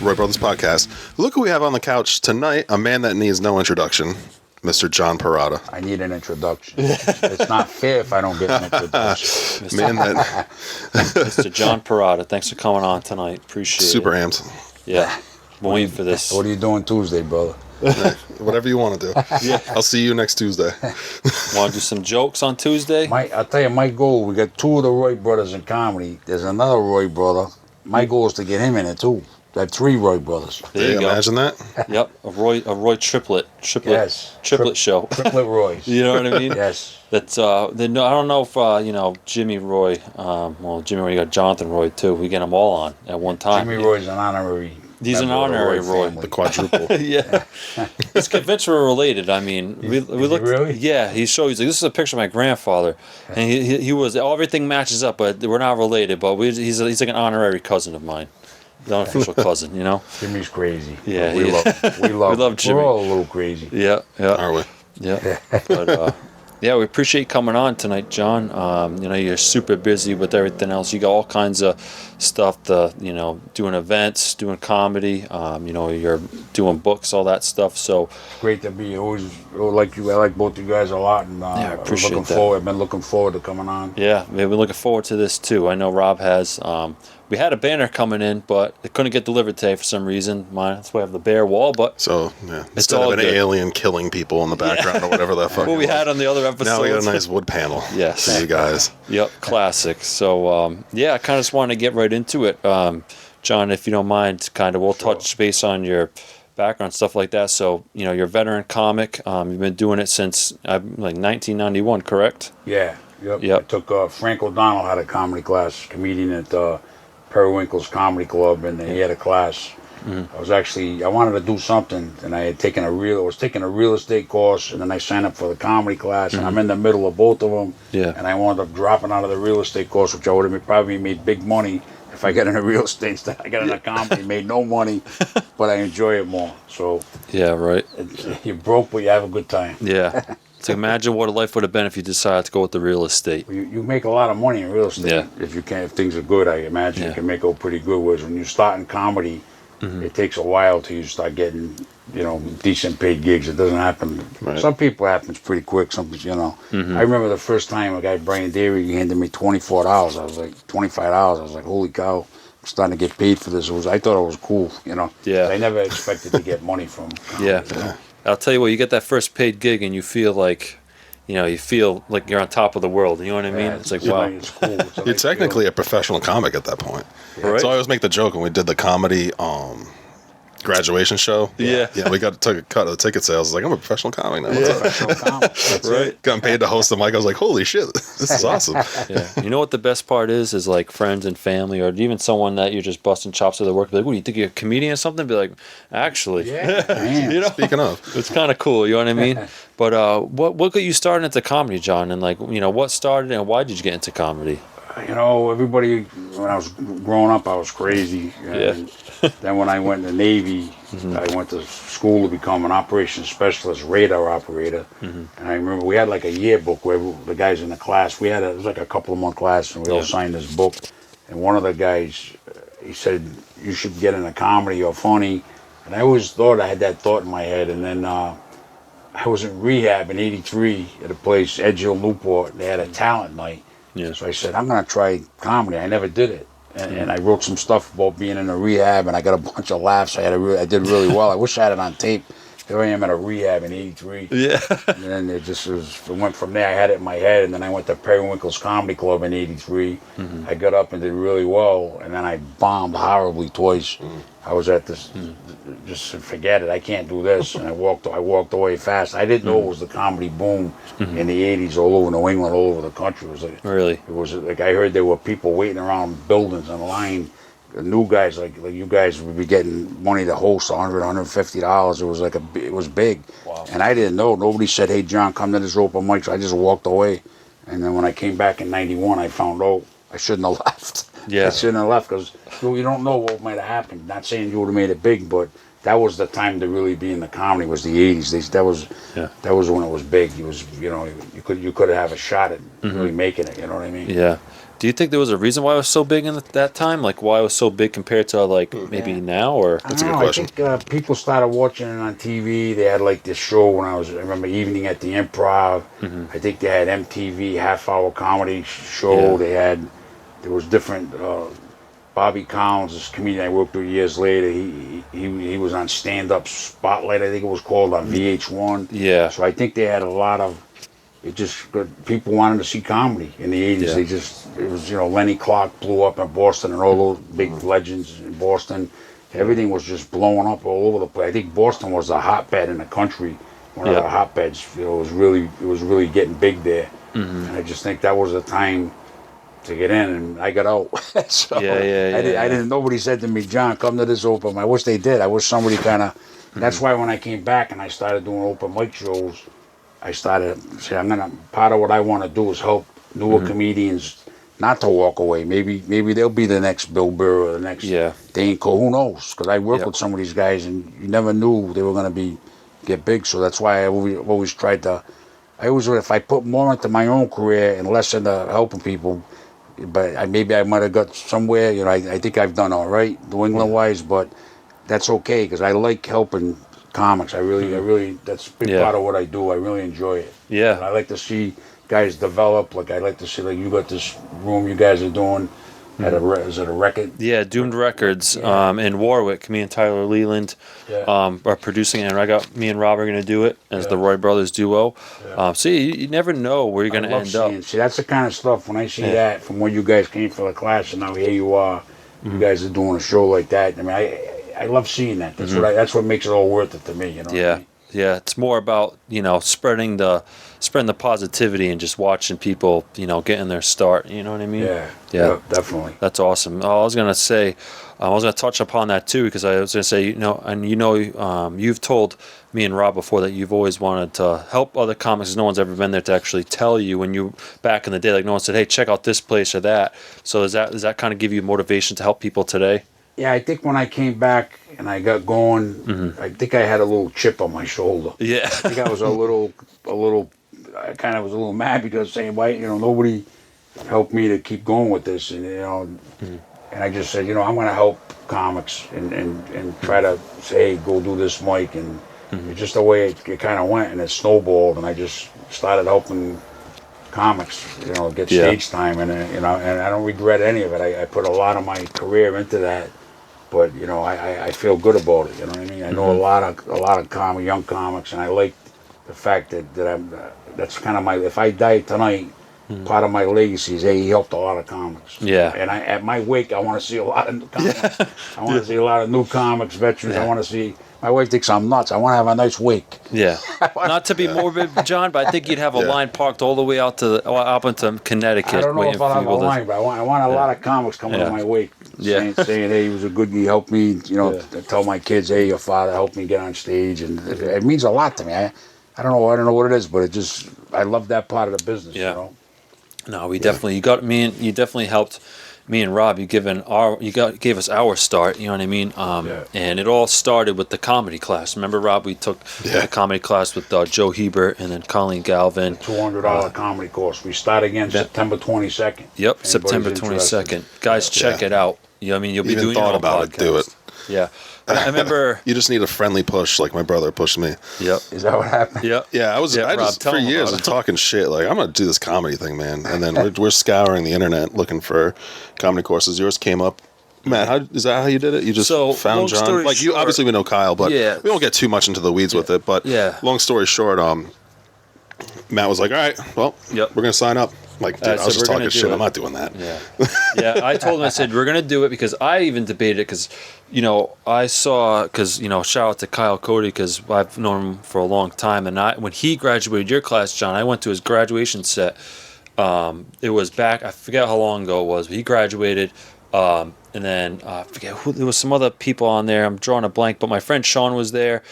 Roy Brothers Podcast. Look who we have on the couch tonight, a man that needs no introduction, Mr. John Perrotta. I need an introduction. It's not fair if I don't get an introduction. Mr. John Perrotta, thanks for coming on tonight. Appreciate it. Super amped. Yeah, I'm waiting for this. What are you doing Tuesday, brother? Whatever you want to do. Yeah. I'll see you next Tuesday. Want to do some jokes on Tuesday? I'll tell you, my goal, we got two of the Roy brothers in comedy. There's another Roy brother. My goal is to get him in it, too. I have three Roy brothers. There you go. Imagine that? Yep, a Roy triplet Yes. triplet show. Triplet Roys. You know what I mean? Yes. That's I don't know if Jimmy Roy. Jimmy Roy, you got Jonathan Roy too. We get them all on at one time. Jimmy Roy's an honorary. He's an honorary Roy. The quadruple. Yeah. It's convinced we're related. I mean, we look. Really? Yeah, he showed. He's like, this is a picture of my grandfather, and he was everything matches up, but we're not related. But he's like an honorary cousin of mine, the unofficial cousin. You know. Jimmy's crazy. Yeah, we love Jimmy. We're all a little crazy. Yeah. Are we? Yeah. But yeah, we appreciate you coming on tonight, John. You're super busy with everything else. You got all kinds of stuff doing events, doing comedy, you're doing books, all that stuff. So it's great to be always like you. I like both you guys a lot, and I appreciate that. I've been looking forward to coming on. Yeah, we've been looking forward to this too. I know Rob has. We had a banner coming in, but it couldn't get delivered today for some reason. That's why I have the bare wall. But so it's instead all of an good. alien killing people in the background or whatever that fucking what we had on the other episode. Now we got a nice wood panel. Yes, for you guys. Yep, classic. So I kind of just want to get right into it, John, if you don't mind. We'll touch base on your background, stuff like that. So you're a veteran comic. You've been doing it since 1991, correct? Yeah. Yep. I took Frank O'Donnell had a comedy class, comedian at Periwinkle's Comedy Club, and he had a class. Mm-hmm. I wanted to do something, and I had taken a real estate course, and then I signed up for the comedy class, and I'm in the middle of both of them. Yeah. And I wound up dropping out of the real estate course, which I would have probably made big money if I got into real estate instead. I got into comedy, made no money, but I enjoy it more. So yeah, right. You're broke, but you have a good time. Yeah. So imagine what a life would have been if you decided to go with the real estate. You make a lot of money in real estate if things are good. I imagine you can make it pretty good. Whereas when you start in comedy, it takes a while till you start getting decent paid gigs. It doesn't happen. Right. Some people it happens pretty quick. Some I remember the first time a guy Brian Davey handed me $24. I was like $25. I was like, holy cow! I'm starting to get paid for this. I thought it was cool. Yeah. I never expected to get money from comedy. Yeah. I'll tell you what, you get that first paid gig and you feel like, you're on top of the world. You know what I mean? It's like, wow. It's cool. You're technically a professional comic at that point. Right. So I always make the joke when we did the comedy graduation show. Yeah. Yeah, we got to cut the ticket sales. I was like, I'm a professional comic now. Yeah. Professional comic. That's right. Got paid to host the mic. I was like, holy shit, this is awesome. Yeah. You know what the best part is like friends and family, or even someone that you're just busting chops with at work. Be like, what do you think, you're a comedian or something? Be like, actually. Yeah. Speaking of. It's kind of cool. You know what I mean? But what got you started into comedy, John? And what started and why did you get into comedy? Everybody, when I was growing up, I was crazy. And then when I went in the Navy, I went to school to become an operations specialist, radar operator. And I remember we had like a yearbook where the guys in the class, it was like a couple of month class, and we all signed this book. And one of the guys, he said, you should get into comedy or funny. And I always thought I had that thought in my head. And then I was in rehab in '83 at a place, Edge Hill, Newport. They had a talent night. Yeah. So I said, I'm going to try comedy. I never did it. And I wrote some stuff about being in a rehab, and I got a bunch of laughs. I did really well. I wish I had it on tape. Here I am at a rehab in '83. Yeah. And then it went from there. I had it in my head, and then I went to Periwinkle's Comedy Club in '83. I got up and did really well, and then I bombed horribly twice. I was at this, just said, forget it, I can't do this. And I walked away fast. I didn't know it was the comedy boom in the '80s all over New England, all over the country. It was like, really? It was like, I heard there were people waiting around buildings in line. The new guys like you guys would be getting money to host, $100, $150. It was it was big. Wow. And I didn't know. Nobody said, hey, John, come to this open mic. So I just walked away. And then when I came back in '91, I found out I shouldn't have left. Yeah. I shouldn't have left because you don't know what might have happened. Not saying you would have made it big, but that was the time to really be in the comedy, was the '80s. That was when it was big. It was, you could have a shot at really making it. You know what I mean? Yeah. Do you think there was a reason why it was so big in that time? Like why it was so big compared to like maybe now? Or I That's a don't good know, question. I think people started watching it on TV. They had like this show when I remember Evening at the Improv. I think they had MTV half-hour comedy show. Yeah. There was different. Bobby Collins, this comedian I worked with years later, he was on Stand Up Spotlight, I think it was called, on VH1. Yeah. So I think they had a lot of. People wanted to see comedy in the 80s. Yeah. It was, Lenny Clark blew up in Boston and all those big legends in Boston. Everything was just blowing up all over the place. I think Boston was a hotbed in the country, one of the hotbeds. It was really getting big there. And I just think that was the time to get in, and I got out. So I didn't. Nobody said to me, John, come to this open. I wish they did. I wish somebody kind of. That's why when I came back and I started doing open mic shows, I started saying, part of what I want to do is help newer comedians not to walk away. Maybe they'll be the next Bill Burr or the next Dane Cole. Who knows? Because I work with some of these guys, and you never knew they were going to get big. So that's why I always tried to. If I put more into my own career and less into helping people, but maybe I might have got somewhere. I think I've done all right, New England wise, but that's okay because I like helping comics. I really, that's a big part of what I do. I really enjoy it. Yeah. And I like to see guys develop. Like I like to see, like you got this room you guys are doing is it a record? Yeah, Doomed Records in Warwick. Me and Tyler Leland are producing it, and me and Rob are going to do it as the Roy Brothers duo. So you never know where you're going to end up. See, that's the kind of stuff when I see that from when you guys came for the class, and now here you are. You guys are doing a show like that. I mean, I love seeing that. That's what makes it all worth it to me. You know. Yeah. What I mean? Yeah, it's more about spreading the positivity and just watching people getting their start. You know what I mean? Yeah, definitely. That's awesome. I was gonna say, I was gonna touch upon that too because I was gonna say you've told me and Rob before that you've always wanted to help other comics. No one's ever been there to actually tell you when you back in the day. Like no one said, hey, check out this place or that. So does that kind of give you motivation to help people today? Yeah, I think when I came back and I got going, I think I had a little chip on my shoulder. Yeah. I think I was I kind of was a little mad because saying, why, nobody helped me to keep going with this. And, and I just said, I'm going to help comics and try to say, hey, go do this mic. And it's just the way it kind of went and it snowballed. And I just started helping comics, get stage time. And, and I don't regret any of it. I put a lot of my career into that. But I feel good about it. You know what I mean? I know a lot of young comics, and I like the fact that I'm. That's kind of my. If I die tonight, part of my legacy is he helped a lot of comics. Yeah. And at my wake, I want to see a lot of new comics. I want to see a lot of new comics, veterans. I want to see. My wife thinks I'm nuts. I want to have a nice wake. Yeah. Not to be morbid, John, but I think you'd have a line parked all the way out up into Connecticut. I don't know if I'll have a line, but I want a lot of comics coming to my wake. Saying, hey, he was a good. He helped me. Tell my kids, hey, your father helped me get on stage, and it means a lot to me. I don't know what it is, but I love that part of the business. Yeah. No, we definitely. You definitely helped me and Rob. Gave us our start. You know what I mean? And it all started with the comedy class. Remember, Rob? We took the comedy class with Joe Hebert and then Colleen Galvin. $200 comedy course. We start again September 22nd. Yep, September 22nd. Guys, check it out. You know what I mean? You'll be doing your own about podcast. it. Do it. Yeah. I remember. You just need a friendly push, like my brother pushed me. Yep. Is that what happened? Yep. Yeah, Rob, for years I'm talking shit. Like I'm gonna do this comedy thing, man. And then we're scouring the internet looking for comedy courses. Yours came up. Matt, is that how you did it? You just found John. Like you, obviously we know Kyle, but we won't get too much into the weeds with it. But long story short, Matt was like, "All right, well, we're gonna sign up." Like, dude, I was just talking shit. I'm not doing that. Yeah. I told him, I said, we're going to do it because I even debated it because, I saw, because, shout out to Kyle Cody because I've known him for a long time. And when he graduated your class, John, I went to his graduation set. It was back, I forget how long ago it was, but he graduated. And then I forget who, there was some other people on there. I'm drawing a blank, but my friend Sean was there.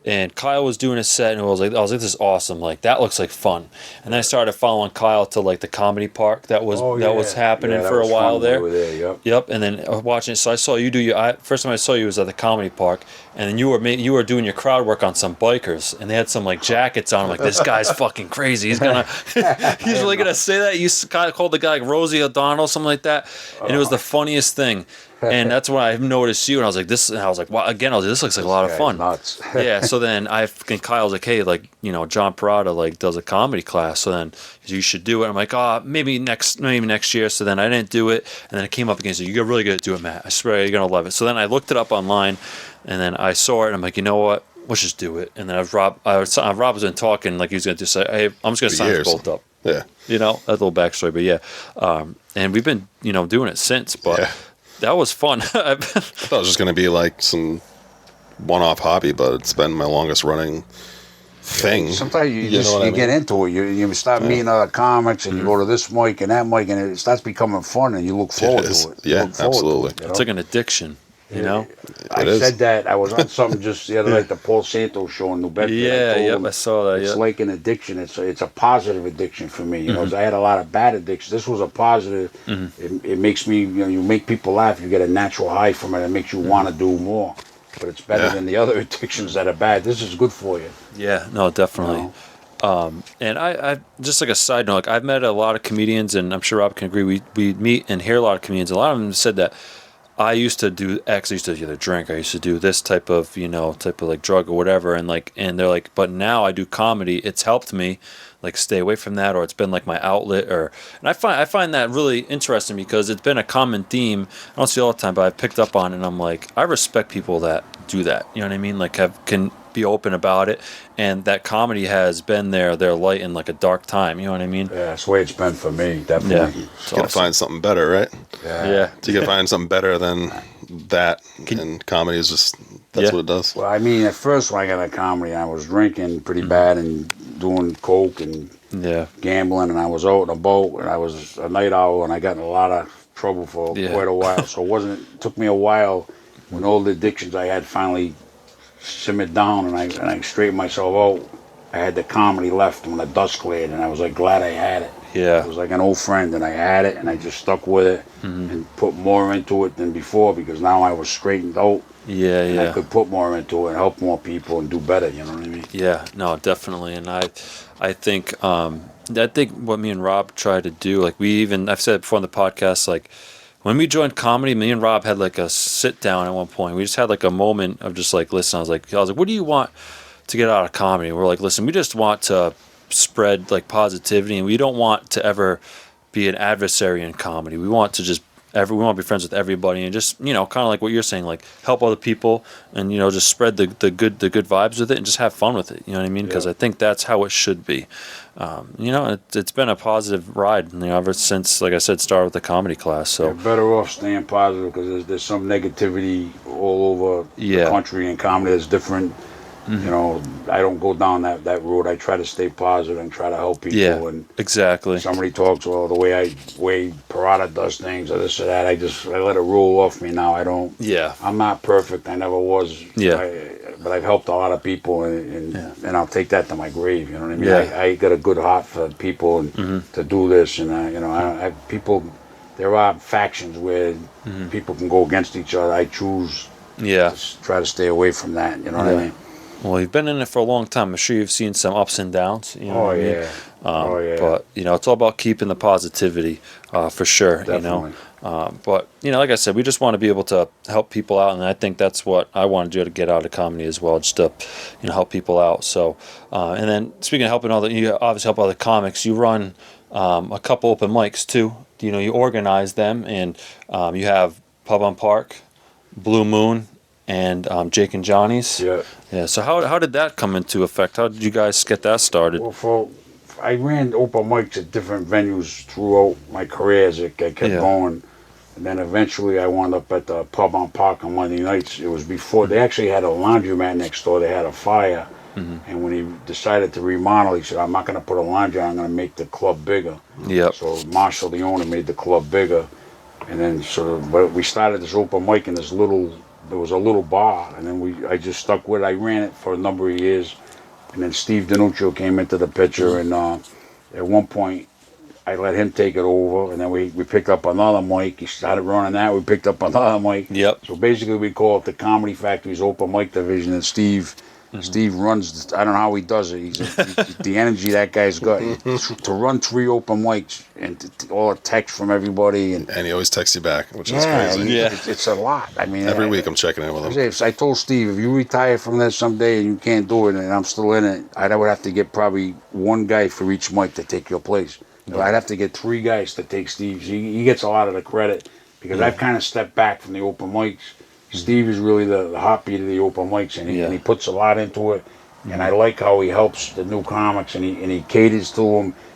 and Kyle was doing a set, and I was like, this is awesome. Like, that looks like fun. And then I started following Kyle to like the comedy park that was happening for a while there. Yep. And then watching it. So I saw you do first time I saw you was at the comedy park, and then you were doing your crowd work on some bikers, and they had some like jackets on. I'm like, this guy's fucking crazy. He's really gonna say that. You called the guy like Rosie O'Donnell, something like that, and it was the funniest thing. And that's when I noticed you, and I was like, wow, again, this looks like a lot of fun. Nuts. Yeah, so then Kyle's like, hey, like, John Perrotta like does a comedy class, so then you should do it. I'm like, maybe next year. So then I didn't do it, and then it came up again. So you're really good at doing it, Matt. I swear you're gonna love it. So then I looked it up online, and then I saw it, and I'm like, you know what? Let's just do it. And then Rob was been talking like he was gonna just say, hey, I'm just gonna sign us both up. Yeah. That little backstory, but yeah, and we've been doing it since, but. Yeah. That was fun. I thought it was just going to be like some one-off hobby, but it's been my longest running thing. Sometimes you get into it. You start meeting other comics, and you go to this mic and that mic, and it starts becoming fun, and you look forward to it. Yeah, absolutely. It's like an addiction. I said that I was on something just the other night, the Paul Santos show in New Bedford. Yeah, I saw that. It's like an addiction. It's a positive addiction for me. I had a lot of bad addictions. This was a positive. It makes me, you make people laugh. You get a natural high from it. It makes you want to do more. But it's better than the other addictions that are bad. This is good for you. Yeah, no, definitely. And I just like a side note, like I've met a lot of comedians, and I'm sure Rob can agree. We meet and hear a lot of comedians. A lot of them said that. I used to do X. I used to either drink. I used to do this type of like drug or whatever. And they're like, but now I do comedy. It's helped me like stay away from that, or it's been like my outlet. And I find that really interesting because it's been a common theme. I don't see it all the time, but I've picked up on it. And I'm like, I respect people that do that. You know what I mean? Like can be open about it, and that comedy has been their light in like a dark time. You know what I mean? Yeah, that's the way it's been for me. Definitely. Yeah, you gotta find something better, right? Yeah. You gotta find something better than that. And comedy is just that's what it does. Well, I mean, at first when I got into comedy, I was drinking pretty bad and doing coke and gambling, and I was out on a boat, and I was a night owl, and I got in a lot of trouble for quite a while. So it took me a while when all the addictions I had finally simmered down, and I straightened myself out. I had the comedy left when the dust cleared, and I was like glad I had it. Yeah, it was like an old friend, and I had it, and I just stuck with it and put more into it than before because now I was straightened out. And I could put more into it and help more people and do better. You know what I mean? Yeah, no, definitely. And I think what me and Rob try to do, like I've said it before on the podcast, like. When we joined comedy, me and Rob had like a sit down at one point. We just had like a moment of just like, listen, I was like, what do you want to get out of comedy? And we're like, listen, we just want to spread like positivity, and we don't want to ever be an adversary in comedy. We want to just we want to be friends with everybody, and just kind of like what you're saying, like help other people, and just spread the good vibes with it, and just have fun with it. You know what I mean? Because I think that's how it should be. It's been a positive ride, ever since, like I said, started with the comedy class. So you're better off staying positive because there's some negativity all over the country, and comedy is different. I don't go down that road. I try to stay positive and try to help people. Yeah, and exactly. Somebody talks, the way Perrotta does things or this or that, I let it roll off me now. I don't. Yeah. I'm not perfect. I never was. Yeah. But I've helped a lot of people, and I'll take that to my grave. You know what I mean? Yeah. I got a good heart for people and to do this, and people. There are factions where people can go against each other. I choose. Yeah. To try to stay away from that. You know what I mean? Well, you've been in it for a long time. I'm sure you've seen some ups and downs. You know what I mean? But it's all about keeping the positivity, for sure. Definitely. But like I said, we just want to be able to help people out, and I think that's what I want to do to get out of comedy as well, just to help people out. So, and then speaking of helping you obviously help other comics. You run a couple open mics too. You organize them, and you have Pub on Park, Blue Moon, and Jake and Johnny's. Yeah. So how did that come into effect? How did you guys get that started? Well, I ran open mics at different venues throughout my career as I kept going. And then eventually I wound up at the Pub on Park on Monday nights. It was before, they actually had a laundromat next door. They had a fire. And when he decided to remodel, he said, I'm not going to put a laundry on, I'm going to make the club bigger. Yep. So Marshall, the owner, made the club bigger. And then we started this open mic in this little there was a little bar, and then I just stuck with it. I ran it for a number of years, and then Steve DiNuccio came into the picture, and at one point I let him take it over, and then we picked up another mic. He started running that. We picked up another mic. Yep. So basically, we call it the Comedy Factory's open mic division, and Steve runs. I don't know how he does it. He's the energy that guy's got to run 3 open mics and all the text from everybody, and he always texts you back, which is crazy. Yeah, it's a lot. I mean, every week I'm checking in with him. I told Steve, if you retire from this someday and you can't do it, and I'm still in it, I would have to get probably 1 guy for each mic to take your place. I'd have to get 3 guys to take Steve's. He gets a lot of the credit because I've kind of stepped back from the open mics. Steve is really the heartbeat of the open mics, and he puts a lot into it. And I like how he helps the new comics, and he caters to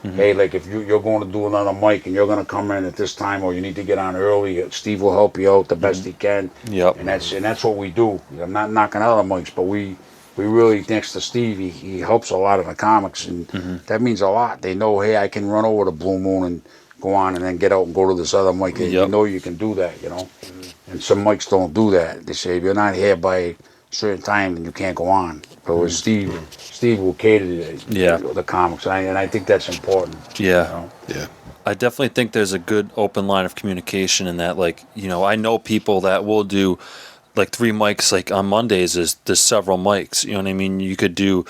them. Hey, like if you're going to do another mic and you're going to come in at this time, or you need to get on early, Steve will help you out the best he can. Yep. And that's what we do. I'm not knocking out the mics, but we really, thanks to Steve, he helps a lot of the comics, and that means a lot. They know, hey, I can run over to Blue Moon and go on and then get out and go to this other mic. You know you can do that, And some mics don't do that. They say, if you're not here by a certain time, then you can't go on. But with Steve will cater to the comics, and I think that's important. Yeah. Yeah. I definitely think there's a good open line of communication in that, I know people that will do 3 mics, on Mondays there's several mics, you know what I mean? You could do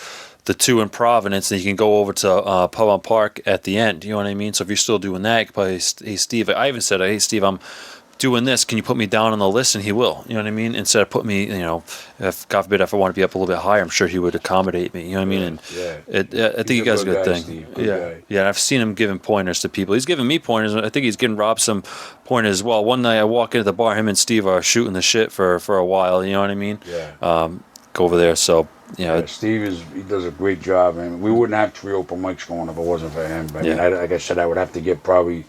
the 2 in Providence, and you can go over to Pub on Park at the end, you know what I mean? So if you're still doing that, you could probably, hey Steve, I even said, hey Steve, I'm doing this, can you put me down on the list? And he will, you know what I mean? Instead of putting me, if God forbid, if I want to be up a little bit higher, I'm sure he would accommodate me, you know what I mean? And I think he does a good thing. Steve, yeah, I've seen him giving pointers to people. He's giving me pointers. I think he's giving Rob some pointers as well. One night I walk into the bar, him and Steve are shooting the shit for a while, you know what I mean? Yeah. Go over there, so Steve he does a great job, and we wouldn't have 3 open mics going if it wasn't for him. I mean, like I said, I would have to get probably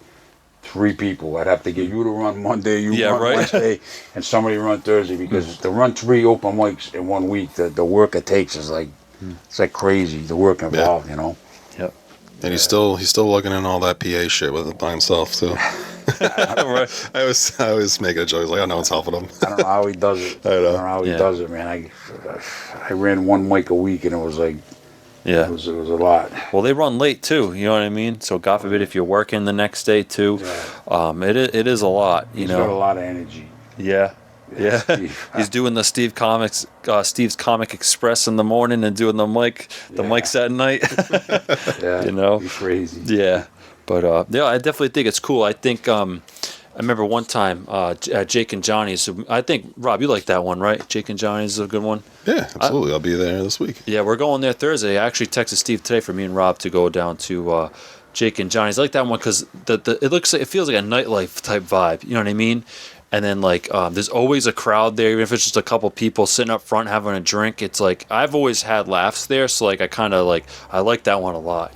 3 people. I'd have to get you to run Monday, run Wednesday, and somebody run Thursday, because to run 3 open mics in 1 week, the work it takes is it's like crazy. The work involved, Yep. And he's still looking in all that PA shit with it by himself too. I always make a joke. I was like, oh, no one's helping him. I don't know how he does it. I don't know how he does it, man. I ran 1 mic a week, and it was like, it was a lot. Well, they run late too, you know what I mean? So God forbid if you're working the next day too, it is a lot, He's got a lot of energy. Yeah. He's doing the Steve's Comic Express in the morning and doing the mics at night. He's crazy. Yeah. But I definitely think it's cool. I think I remember one time at Jake and Johnny's. I think, Rob, you like that one, right? Jake and Johnny's is a good one. Yeah, absolutely. I'll be there this week. Yeah, we're going there Thursday. I actually texted Steve today for me and Rob to go down to Jake and Johnny's. I like that one because it feels like a nightlife type vibe. You know what I mean? And then there's always a crowd there, even if it's just a couple people sitting up front having a drink. It's like I've always had laughs there, so I kind of I like that one a lot,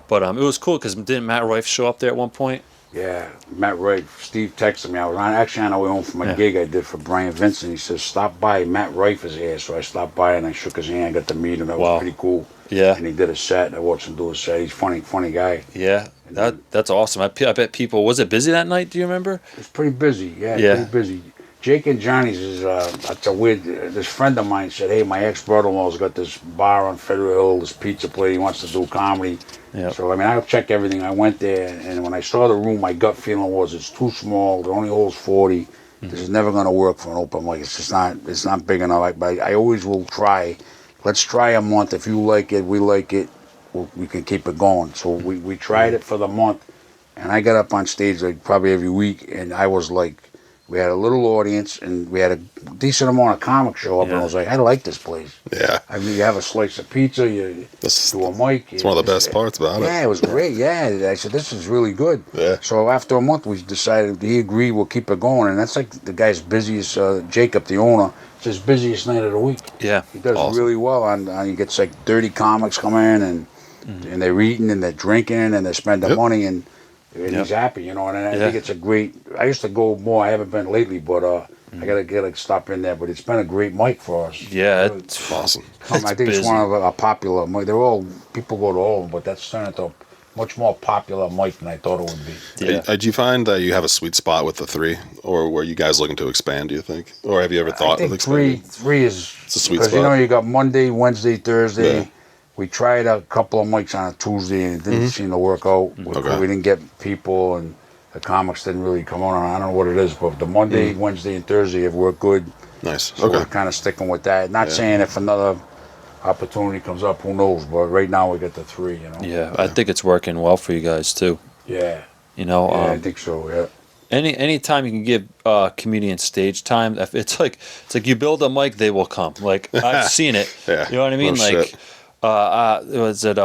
But it was cool because didn't Matt Rife show up there at one point? Yeah, Matt Rife. Steve texted me. I was actually on the way home from a gig I did for Brian Vincent. He says, stop by. Matt Rife is here. So I stopped by and I shook his hand, got to meet him. That was pretty cool. Yeah. And he did a set. I watched him do a set. He's funny guy. Yeah, that's awesome. I bet people, was it busy that night? Do you remember? It was pretty busy. Yeah. Pretty busy. Jake and Johnny's is, that's a weird, this friend of mine said, hey, my ex-brother-in-law's got this bar on Federal Hill, this pizza place, he wants to do comedy. Yep. So, I'll check everything. I went there, and when I saw the room, my gut feeling was it's too small, it only holds 40. Mm-hmm. This is never going to work for an open mic. It's just not big enough. But I always will try. Let's try a month. If you like it, we like it, we can keep it going. So we tried it for the month, and I got up on stage probably every week, and I was we had a little audience, and we had a decent amount of comics show up, and I was like, I like this place. Yeah. You have a slice of pizza, you do a mic. It's one of the best parts about it. Yeah, it was great. Yeah, I said, this is really good. Yeah. So after a month, we decided, he agreed, we'll keep it going, and that's the guy's busiest, Jacob, the owner, it's his busiest night of the week. Yeah. He does really well. He gets 30 comics come in, and they're eating, and they're drinking, and they're spending money, and he's happy, and I think it's a great. I used to go more. I haven't been lately, but I gotta stop in there. But it's been a great mic for us. Yeah, it's awesome. I think it's one of a popular mic. They're all people go to all of them, but that's starting to much more popular mic than I thought it would be. Yeah. Do you find that you have a sweet spot with the 3, or were you guys looking to expand? Do you think, or have you ever thought of expanding? Three is It's a sweet because spot. you got Monday, Wednesday, Thursday. Yeah. We tried a couple of mics on a Tuesday and it didn't seem to work out. Okay. We didn't get people and the comics didn't really come on. I don't know what it is, but the Monday, Wednesday, and Thursday have worked good. Nice. So Okay. we're kind of sticking with that. Not saying if another opportunity comes up, who knows? But right now we got the 3. Yeah, I think it's working well for you guys too. Yeah. I think so. Yeah. Any time you can give comedians stage time, it's like you build a mic, they will come. Like I've seen it. Yeah. You know what I mean? No Like shit. was it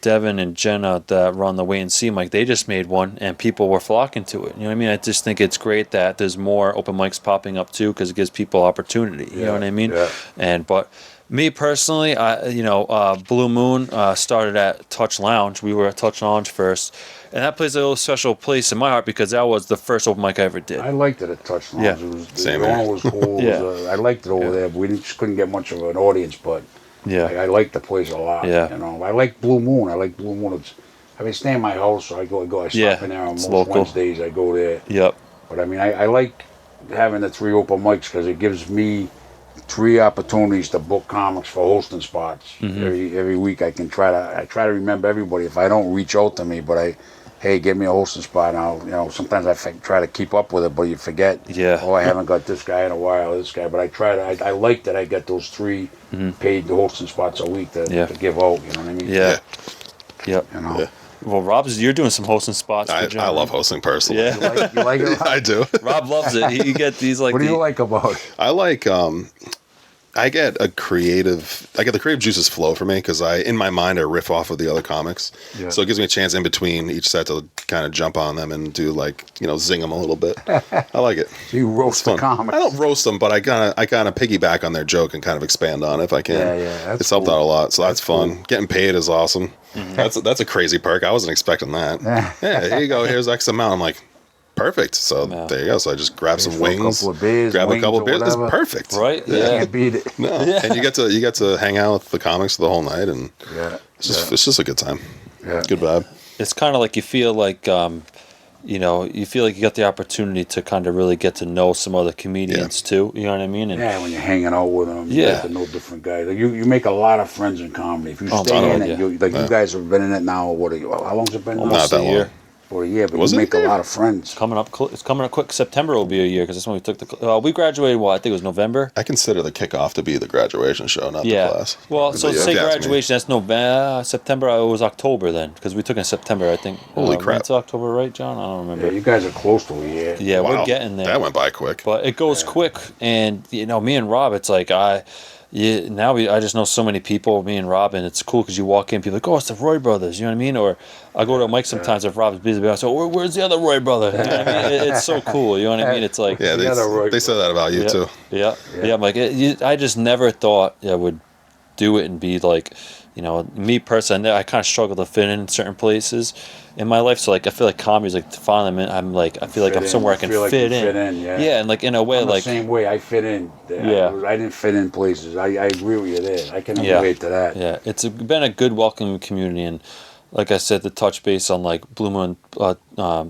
Devin and Jenna that run the Wait and See mic? They just made one, and people were flocking to it. You know what I mean? I just think it's great that there's more open mics popping up too, because it gives people opportunity. You know what I mean? Yeah. But me personally, Blue Moon started at Touch Lounge. We were at Touch Lounge first, and that plays a little special place in my heart because that was the first open mic I ever did. I liked it at Touch Lounge. Yeah. Same The here. owner was cool. I liked it over there, but we just couldn't get much of an audience. But I liked the place a lot. Yeah. I like Blue Moon. It's stay in my house, so I stop in there on most local. Wednesdays. I go there. Yep. But I like having the 3 open mics because it gives me 3 opportunities to book comics for hosting spots. Every week I try to remember everybody. If I don't reach out to me, but hey, give me a hosting spot now. Sometimes I try to keep up with it, but you forget. Yeah. Oh, I haven't got this guy in a while, this guy. But I like that I get those 3 paid hosting spots a week to give out. You know what I mean? Yeah. Yep. Yeah. Well, you're doing some hosting spots. I love hosting personally. Yeah. You like it? I do. Rob loves it. He get these like. What do you like about it? I like I get the creative juices flow for me because in my mind I riff off of the other comics, so it gives me a chance in between each set to kind of jump on them and do zing them a little bit. I like it. So you roast the comics. I don't roast them, but I kind of piggyback on their joke and kind of expand on it if I can. Yeah, it's helped out a lot, so that's fun. Getting paid is awesome. That's a crazy perk. I wasn't expecting that. Yeah, here you go. Here's X amount. I'm like, perfect. So there you go. So I just grab some wings, grab a couple of beers. It's perfect, right? Yeah, can't beat it. No, and you get to hang out with the comics the whole night, and it's just a good time. Yeah, good vibe. It's kind of like you feel like you feel like you got the opportunity to kind of really get to know some other comedians too. You know what I mean? And when you're hanging out with them, you get to know different guys. Like you make a lot of friends in comedy if you stay in it. You guys have been in it now. How long's it been? Almost a year. For a year, but you make a lot of friends. It's coming up quick. September will be a year because that's when we took the. We graduated. I think it was November. I consider the kickoff to be the graduation show, not the class. Well, so say graduation. That's November. September. It was October then because we took in September. I think. Holy crap! It's October, right, John? I don't remember. Yeah, you guys are close to a year. Yeah, we're getting there. That went by quick. But it goes quick, and me and Rob, it's like I just know so many people, me and Rob, and it's cool because you walk in, people are like, oh, it's the Roy brothers, you know what I mean? Or I go to a mic sometimes if Rob's busy, I say, where's the other Roy brother? You know what I mean? It's so cool, you know what I mean? It's like they say that about you too. Yeah. I'm like, I just never thought I would do it and be like, me personally, I kind of struggle to fit in certain places in my life. So like, I feel like comedy's like finally, I feel like I'm somewhere I can fit in. Yeah, and like in a way, I'm like the same way I fit in. I didn't fit in places. I agree with you there. I can relate to that. Yeah, it's been a good welcoming community, and like I said, the touch base on like Blue Moon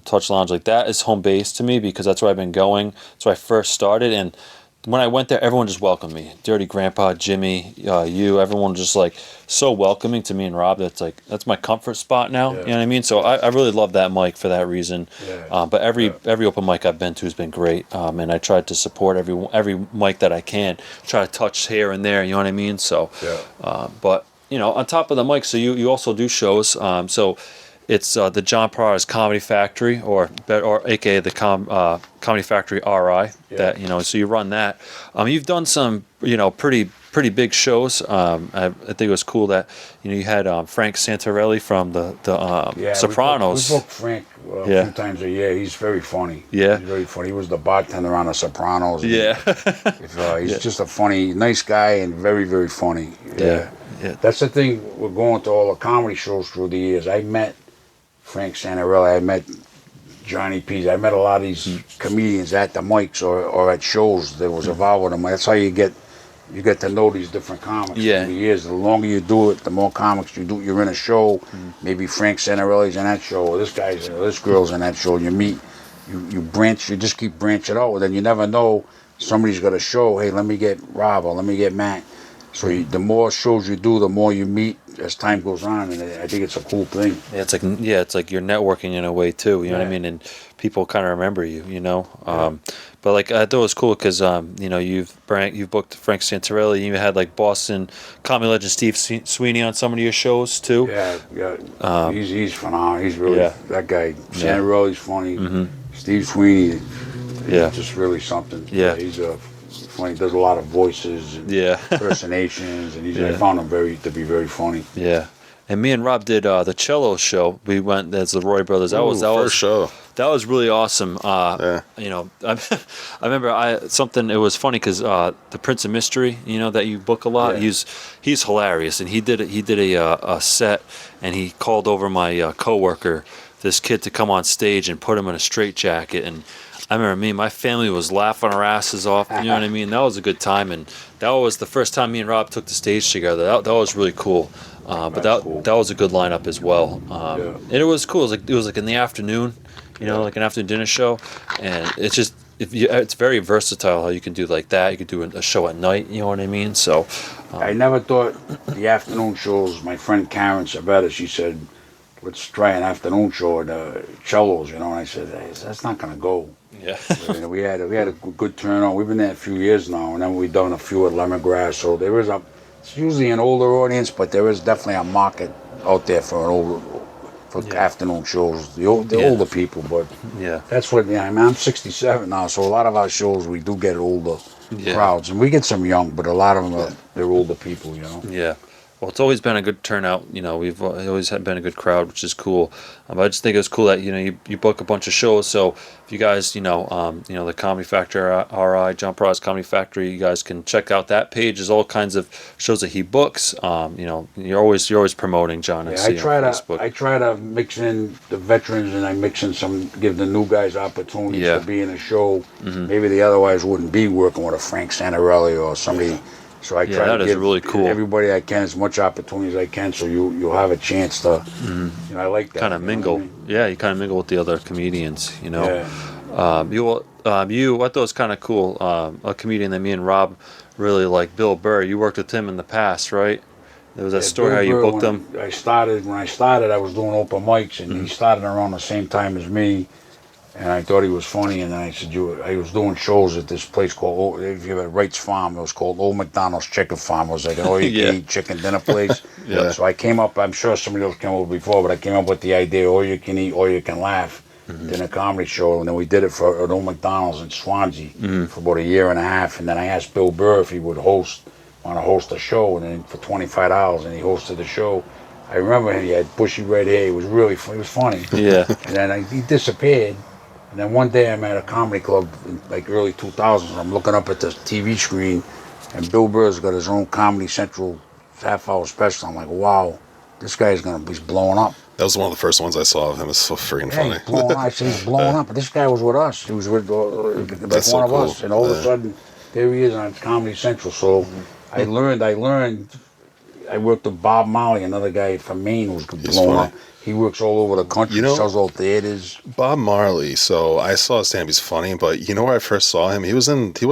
Touch Lounge, like that is home base to me because that's where I've been going. That's where I first started, and when I went there, everyone just welcomed me. Dirty Grandpa, Jimmy, you, everyone just like so welcoming to me and Rob. That's my comfort spot now. You know what I mean? So I really love that mic for that reason. But every open mic I've been to has been great, and I tried to support every mic that I can. Try to touch here and there. You know what I mean? So, but on top of the mic, so you also do shows. So it's the John Perrotta's Comedy Factory, or AKA the Comedy Factory RI. That so you run that. You've done some pretty big shows. I think it was cool that you had Frank Santarelli from the Sopranos. We book Frank a few times a year. He's very funny. Yeah, he's very funny. He was the bartender on the Sopranos. Yeah, he's just a funny, nice guy and very, very funny. Yeah. That's the thing. We're going to all the comedy shows through the years. I met Frank Santarelli. I met Johnny Pease. I met a lot of these comedians at the mics or at shows that was involved with them. That's how you get you get to know these different comics over the years. The longer you do it, the more comics you do. You're in a show, maybe Frank Santarelli's in that show, or this guy's, or this girl's in that show. You meet, you branch, you just keep branching out. And then you never know, somebody's got a show. Hey, let me get Rob or let me get Matt. So the more shows you do, the more you meet as time goes on, and I think it's a cool thing. Yeah, it's like you're networking in a way too. You know what I mean? And people kind of remember you. You know, but like I thought it was cool because you know you've booked Frank Santarelli. You had like Boston comedy legend Steve Sweeney on some of your shows too. Yeah. He's phenomenal. He's really that guy. Santarelli's funny. Steve Sweeney. He's just really something. Yeah. He's funny. Does a lot of voices and impersonations, and I found him to be very funny. Yeah. And me and Rob did the cello show. We went as the Roy Brothers. That was show. That was really awesome. You know, I remember it was funny because the Prince of Mystery, you know, that you book a lot. He's hilarious, and he did a set, and he called over my coworker, this kid, to come on stage and put him in a straitjacket. And I remember me and my family was laughing our asses off. You know what I mean? That was a good time, and that was the first time me and Rob took the stage together. That was really cool. But that was a good lineup as well. And it was cool. It was like in the afternoon, you know, like an afternoon dinner show, and it's just it's very versatile how you can do like that. You could do a show at night. You know what I mean? So I never thought the afternoon shows. My friend Karen Sabetta, she said, "Let's try an afternoon show at cellos," you know. And I said, hey, "That's not gonna go." Yeah. we had a good turnout. We've been there a few years now, and then we've done a few at Lemongrass. So it's usually an older audience, but there is definitely a market out there for afternoon shows. The older people, but that's what. I mean, I'm 67 now, so a lot of our shows we do get older crowds, and we get some young, but a lot of them they're older people, you know. Yeah. Well, it's always been a good turnout. You know, we've always been a good crowd, which is cool. I just think it was cool that you book a bunch of shows. So if you guys, the Comedy Factory, RI, John Perrotta's Comedy Factory, you guys can check out that page. There's all kinds of shows that he books. You're always promoting John. I try to mix in the veterans, and I mix in give the new guys opportunities to be in a show. Maybe they otherwise wouldn't be working with a Frank Santarelli or somebody. So I try to give really cool. Everybody I can as much opportunity as I can, so you'll have a chance to. I like that. Kind of mingle. Yeah, you kind of mingle with the other comedians. You know. Yeah. I thought it was kind of cool. A comedian that me and Rob really like, Bill Burr. You worked with him in the past, right? There was that story how you booked him. When I started, I was doing open mics, and he started around the same time as me. And I thought he was funny, and then I said, I was doing shows at this place called, if you have Wright's Farm, it was called Old McDonald's Chicken Farm. It was like an all-you-can-eat chicken dinner place. So I came up, I'm sure somebody else came up before, but I came up with the idea, all-you-can-eat, all-you-can-laugh, dinner comedy show. And then we did it for at Old McDonald's in Swansea for about a year and a half. And then I asked Bill Burr if he would want to host a show, and then for $25, and he hosted the show. I remember he had bushy red hair. It was funny. Yeah. And then he disappeared. And then one day I'm at a comedy club in like early 2000s, and I'm looking up at the TV screen, and Bill Burr's got his own Comedy Central half-hour special. I'm like, wow, this guy's he's blowing up. That was one of the first ones I saw of him. It's so freaking funny. He's blowing up. I said, he's blowing up. But this guy was with us. He was with one of us. And all of a sudden, there he is on Comedy Central. So I learned. I worked with Bob Marley, another guy from Maine who's blowing up. He works all over the country, sells all theaters. Bob Marley. So I saw his stand. He's funny, but you know where I first saw him? Wasn't he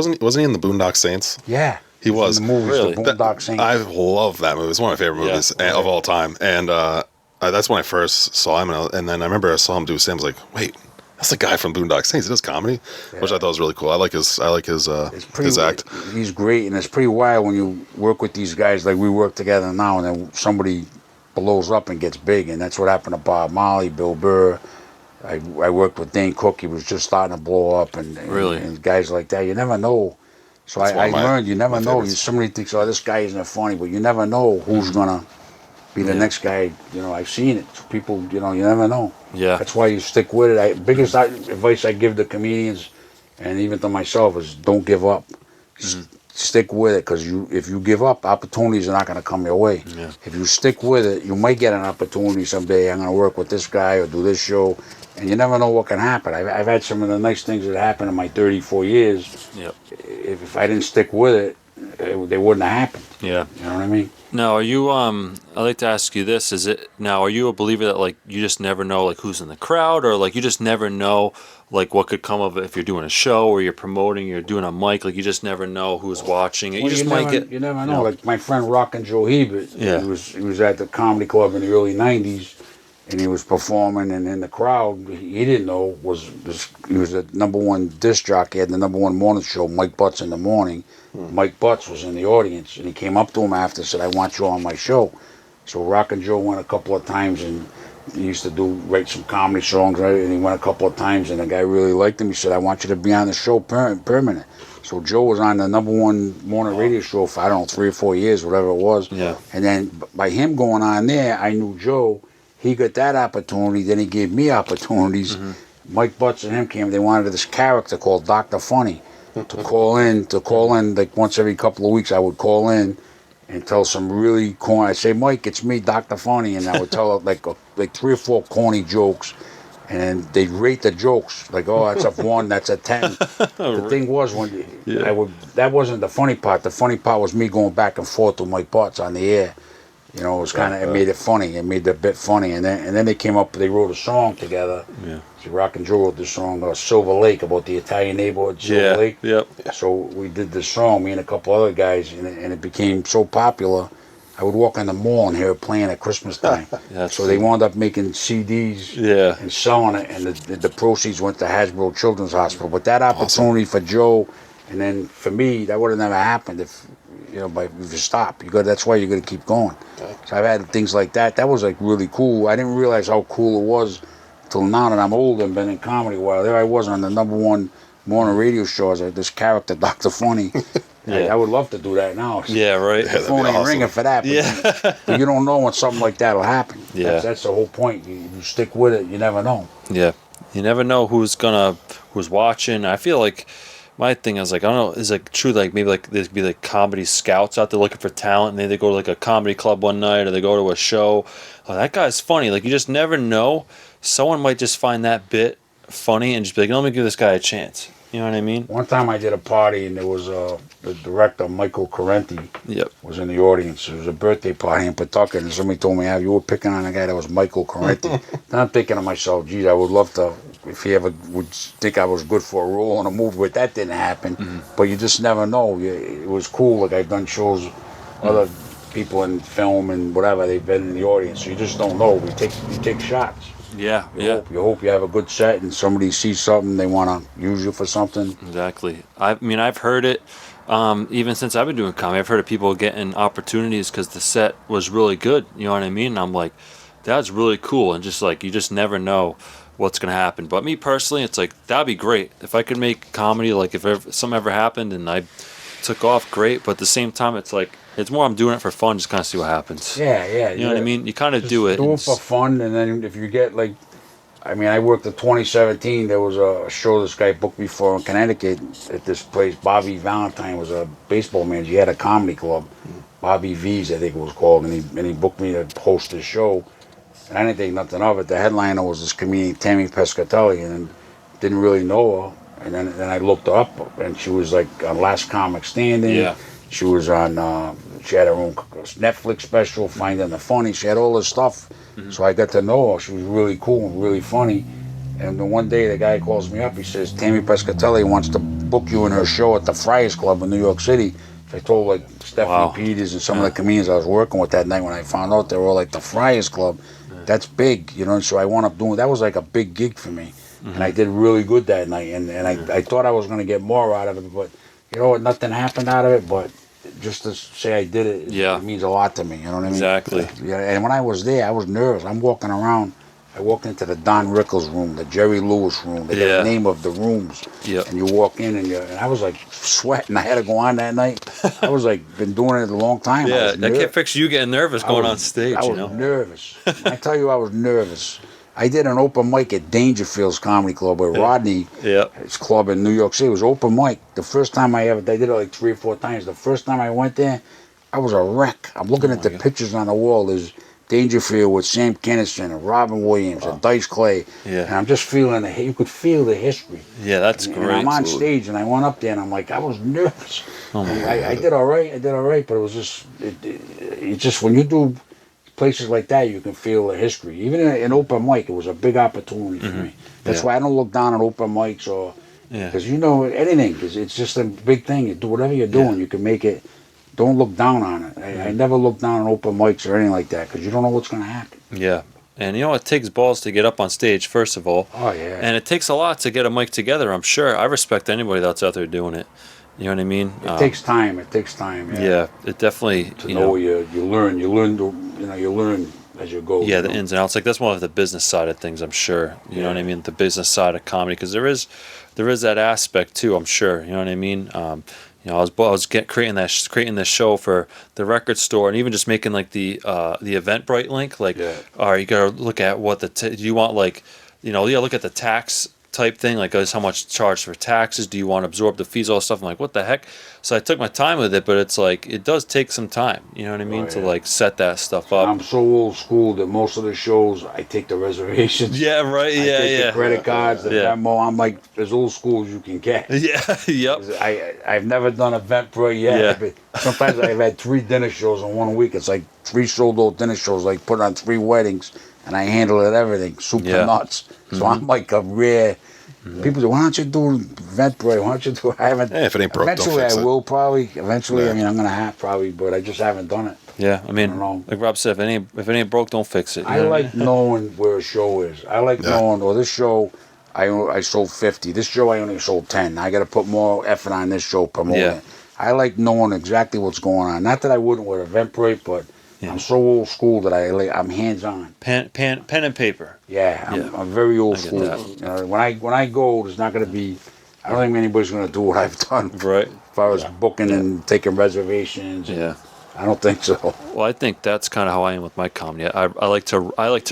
in the Boondock Saints? Yeah, he was. In the movies, really? The Boondock Saints. I love that movie. It's one of my favorite movies of all time. And that's when I first saw him. And then I remember I saw him do a stand. I was like, wait, that's the guy from Boondock Saints. He does comedy, which I thought was really cool. I like his act. He's great, and it's pretty wild when you work with these guys like we work together now, and then somebody blows up and gets big, and that's what happened to Bob Marley, Bill Burr. I worked with Dane Cook. He was just starting to blow up, and guys like that. You never know. So I learned you never know. Somebody thinks, oh, this guy isn't funny, but you never know who's gonna be the next guy. I've seen it. So people, you never know. Yeah. That's why you stick with it. Biggest advice I give the comedians, and even to myself, is don't give up. Stick with it, because if you give up, opportunities are not going to come your way. Yeah. If you stick with it, you might get an opportunity someday. I'm going to work with this guy or do this show, and you never know what can happen. I've had some of the nice things that happened in my 34 years. Yep. If I didn't stick with it, they wouldn't have happened. Yeah. You know what I mean? Now, are you? I'd like to ask you this: are you a believer that like you just never know like who's in the crowd, or like you just never know like what could come of it if you're doing a show or you're promoting, you're doing a mic, like you just never know who's watching. You just might get. You never know. Like my friend Rockin' Joe Hebert. Yeah. He was at the comedy club in the early '90s, and he was performing, and in the crowd, he didn't know he was the #1 disc jockey at the #1 morning show, Mike Butts in the Morning. Mike Butts was in the audience, and he came up to him after and said, "I want you on my show." So Rockin' Joe went a couple of times, and he used to write some comedy songs, right? And he went a couple of times, and the guy really liked him. He said, "I want you to be on the show permanent." So Joe was on the #1 morning radio show for, I don't know, 3 or 4 years, whatever it was. Yeah. And then by him going on there, I knew Joe. He got that opportunity. Then he gave me opportunities. Mike Butts and him came. They wanted this character called Dr. Funny to call in like once every couple of weeks. I would call in and tell some really corny. I'd say, "Mike, it's me, Dr. Funny," and I would tell like 3 or 4 corny jokes, and they'd rate the jokes like, "Oh, that's a 1, that's a 10." The thing was that wasn't the funny part. The funny part was me going back and forth with Mike Butts on the air. You know, it was kind of it made it funny. It made the bit funny, and then they came up. They wrote a song together. Yeah. So Rockin' Joe wrote the song Silver Lake, about the Italian neighborhood Silver Lake. Yep. So we did this song, me and a couple other guys, and it became so popular. I would walk in the mall and hear it playing at Christmas time. So they wound up making CDs and selling it, and the proceeds went to Hasbro Children's Hospital. But that opportunity for Joe, and then for me, that would have never happened if you stop. That's why you got to keep going. So I've had things like that. That was like really cool. I didn't realize how cool it was till now that I'm older and been in comedy a while. There I was on the #1 morning radio show as this character, Dr. Funny. I would love to do that now. Yeah, right. The phone ain't ringing for that. But you don't know when something like that will happen. Yeah. That's the whole point. You stick with it. You never know. Yeah. You never know who's watching. I feel like my thing is like, I don't know, is like true, like maybe like there'd be like comedy scouts out there looking for talent, and they go to like a comedy club one night, or they go to a show. Oh, that guy's funny. Like you just never know. Someone might just find that bit funny and just be like, let me give this guy a chance. You know what I mean? One time I did a party, and there was the director, Michael Correnti, was in the audience. It was a birthday party in Pawtucket, and somebody told me, you were picking on a guy that was Michael Corenti. Then I'm thinking to myself, geez, I would love to, if he ever would think I was good for a role in a movie, but that didn't happen. But you just never know. It was cool. Like I've done shows, other people in film and whatever, they've been in the audience, so you just don't know. You take shots. Yeah, You hope you have a good set and somebody sees something, they want to use you for something. Exactly. I mean, I've heard it, even since I've been doing comedy, I've heard of people getting opportunities because the set was really good. You know what I mean? And I'm like, that's really cool. And just like, you just never know what's going to happen. But me personally, it's like, that'd be great. If I could make comedy, like if something ever happened and I took off, great. But at the same time, it's like, it's more I'm doing it for fun, just kind of see what happens. Yeah. You know what I mean? You kind of do it. Do it for fun, and then if you get like, I mean, I worked at 2017. There was a show this guy booked me for in Connecticut at this place. Bobby Valentine was a baseball manager. He had a comedy club, Bobby V's, I think it was called, and he booked me to host his show. And I didn't think nothing of it. The headliner was this comedian, Tammy Pescatelli, and didn't really know her. And then I looked her up, and she was like on Last Comic Standing. Yeah. She was on, she had her own Netflix special, Finding the Funny. She had all this stuff. So I got to know her. She was really cool and really funny. And then one day the guy calls me up. He says, Tammy Pescatelli wants to book you in her show at the Friars Club in New York City. So I told like Stephanie Peters and some of the comedians I was working with that night when I found out they were all like the Friars Club. That's big, you know. So I wound up doing, that was like a big gig for me. And I did really good that night. And I thought I was going to get more out of it. But you know what, nothing happened out of it. But just to say I did it, it means a lot to me. You know what I mean? Exactly. Yeah. And when I was there, I was nervous. I'm walking around. I walked into the Don Rickles room, the Jerry Lewis room. They got the name of the rooms. Yep. And you walk in, and I was like sweating. I had to go on that night. I was like, been doing it a long time. Yeah, that can't fix you getting nervous going on stage. I was nervous. I tell you, I was nervous. I did an open mic at Dangerfield's Comedy Club with Rodney. His club in New York City. It was open mic. The first time I did it like 3 or 4 times. The first time I went there, I was a wreck. I'm looking at the pictures on the wall. There's Dangerfield with Sam Kinison and Robin Williams and Dice Clay. Yeah. And I'm just feeling you could feel the history. Yeah, that's And great. I'm on stage and I went up there and I'm like, I was nervous. Oh my God. I did all right, but it was just, it just, when you do places like that, you can feel the history. Even in open mic, it was a big opportunity for me. That's why I don't look down on open mics because anything, because it's just a big thing. You do whatever you're doing, you can make it. Don't look down on it. I never look down on open mics or anything like that because you don't know what's going to happen. Yeah. And it takes balls to get up on stage, first of all. Oh, yeah. And it takes a lot to get a mic together, I'm sure. I respect anybody that's out there doing it. You know what I mean? It takes time. It takes time. Yeah, it definitely. You learn as you go. Yeah, the ins and outs. Like that's one of the business side of things, I'm sure. You know what I mean? The business side of comedy, because there is that aspect too, I'm sure. You know what I mean? I was creating this show for the record store, and even just making like the Eventbrite link. Like, all right, you gotta look at what do you want? Like, look at the tax type thing, like how much charged for taxes, do you want to absorb the fees, all this stuff. I'm like, what the heck? So I took my time with it, but it's like it does take some time, you know what I mean, to like set that stuff up. I'm so old school that most of the shows I take the reservations. Yeah, right. I take the credit cards, the Venmo. I'm like as old school as you can get. Yeah, yep. I've never done Eventbrite yet. Yeah. But sometimes I've had 3 dinner shows in 1 week. It's like 3 sold-out dinner shows, like put on 3 weddings, and I handle it everything, soup to nuts. So I'm like a rare. People say, why don't you do Eventbrite? Why don't you do? I haven't. If it ain't broke, eventually, don't fix I will probably. Eventually, I mean, I'm gonna have probably, but I just haven't done it. Yeah, I mean, like Rob said, if it ain't broke, don't fix it. I like knowing where a show is. I like knowing, this show, I sold 50. This show, I only sold 10. I got to put more effort on this show promoting it. I like knowing exactly what's going on. Not that I wouldn't with Eventbrite, but I'm so old school that I'm hands on. Pen and paper. Yeah, I'm very old school. When I go, there's not going to be. I don't think anybody's going to do what I've done. Right. As far as booking and taking reservations. Yeah. I don't think so. Well, I think that's kind of how I am with my comedy. I like to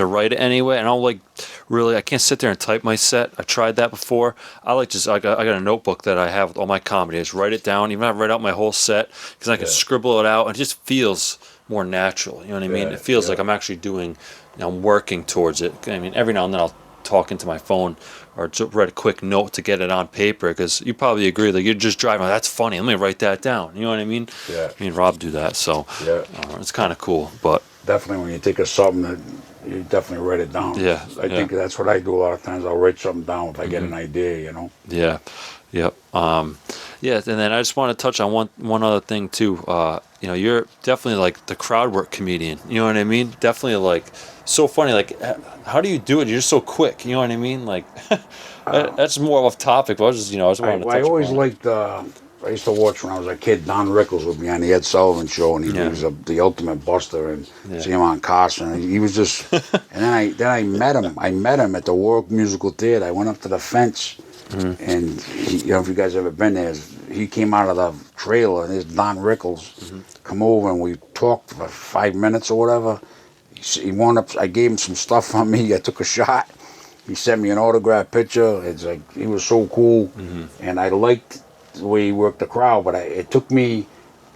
write it anyway, and I don't I can't sit there and type my set. I tried that before. I got a notebook that I have with all my comedy. I just write it down. Even I write out my whole set because I can scribble it out, and it just feels more natural. You know what I mean? It feels like I'm actually doing. I'm working towards it. I mean, every now and then I'll talk into my phone or write a quick note to get it on paper, because you probably agree that you're just driving, that's funny, let me write that down, you know what I mean? Yeah. Me and Rob do that, so it's kind of cool. But definitely when you think of something, that you definitely write it down. Yeah. I think that's what I do a lot of times. I'll write something down if I get an idea, Yeah. Yep. And then I just want to touch on one other thing too. You're definitely like the crowd work comedian. You know what I mean? Definitely like so funny. Like, how do you do it? You're just so quick. You know what I mean? Like, that's more off topic. But I was just, I just wanted to touch I always upon liked. I used to watch when I was a kid. Don Rickles would be on the Ed Sullivan Show, and he was the ultimate buster, and see him on Carson. He was just. And then I met him. I met him at the Warwick Musical Theater. I went up to the fence. And he, if you guys ever been there, he came out of the trailer, and there's Don Rickles come over, and we talked for 5 minutes or whatever. He wound up. I gave him some stuff on me. I took a shot. He sent me an autograph picture. It's like he was so cool, and I liked the way he worked the crowd. But it took me.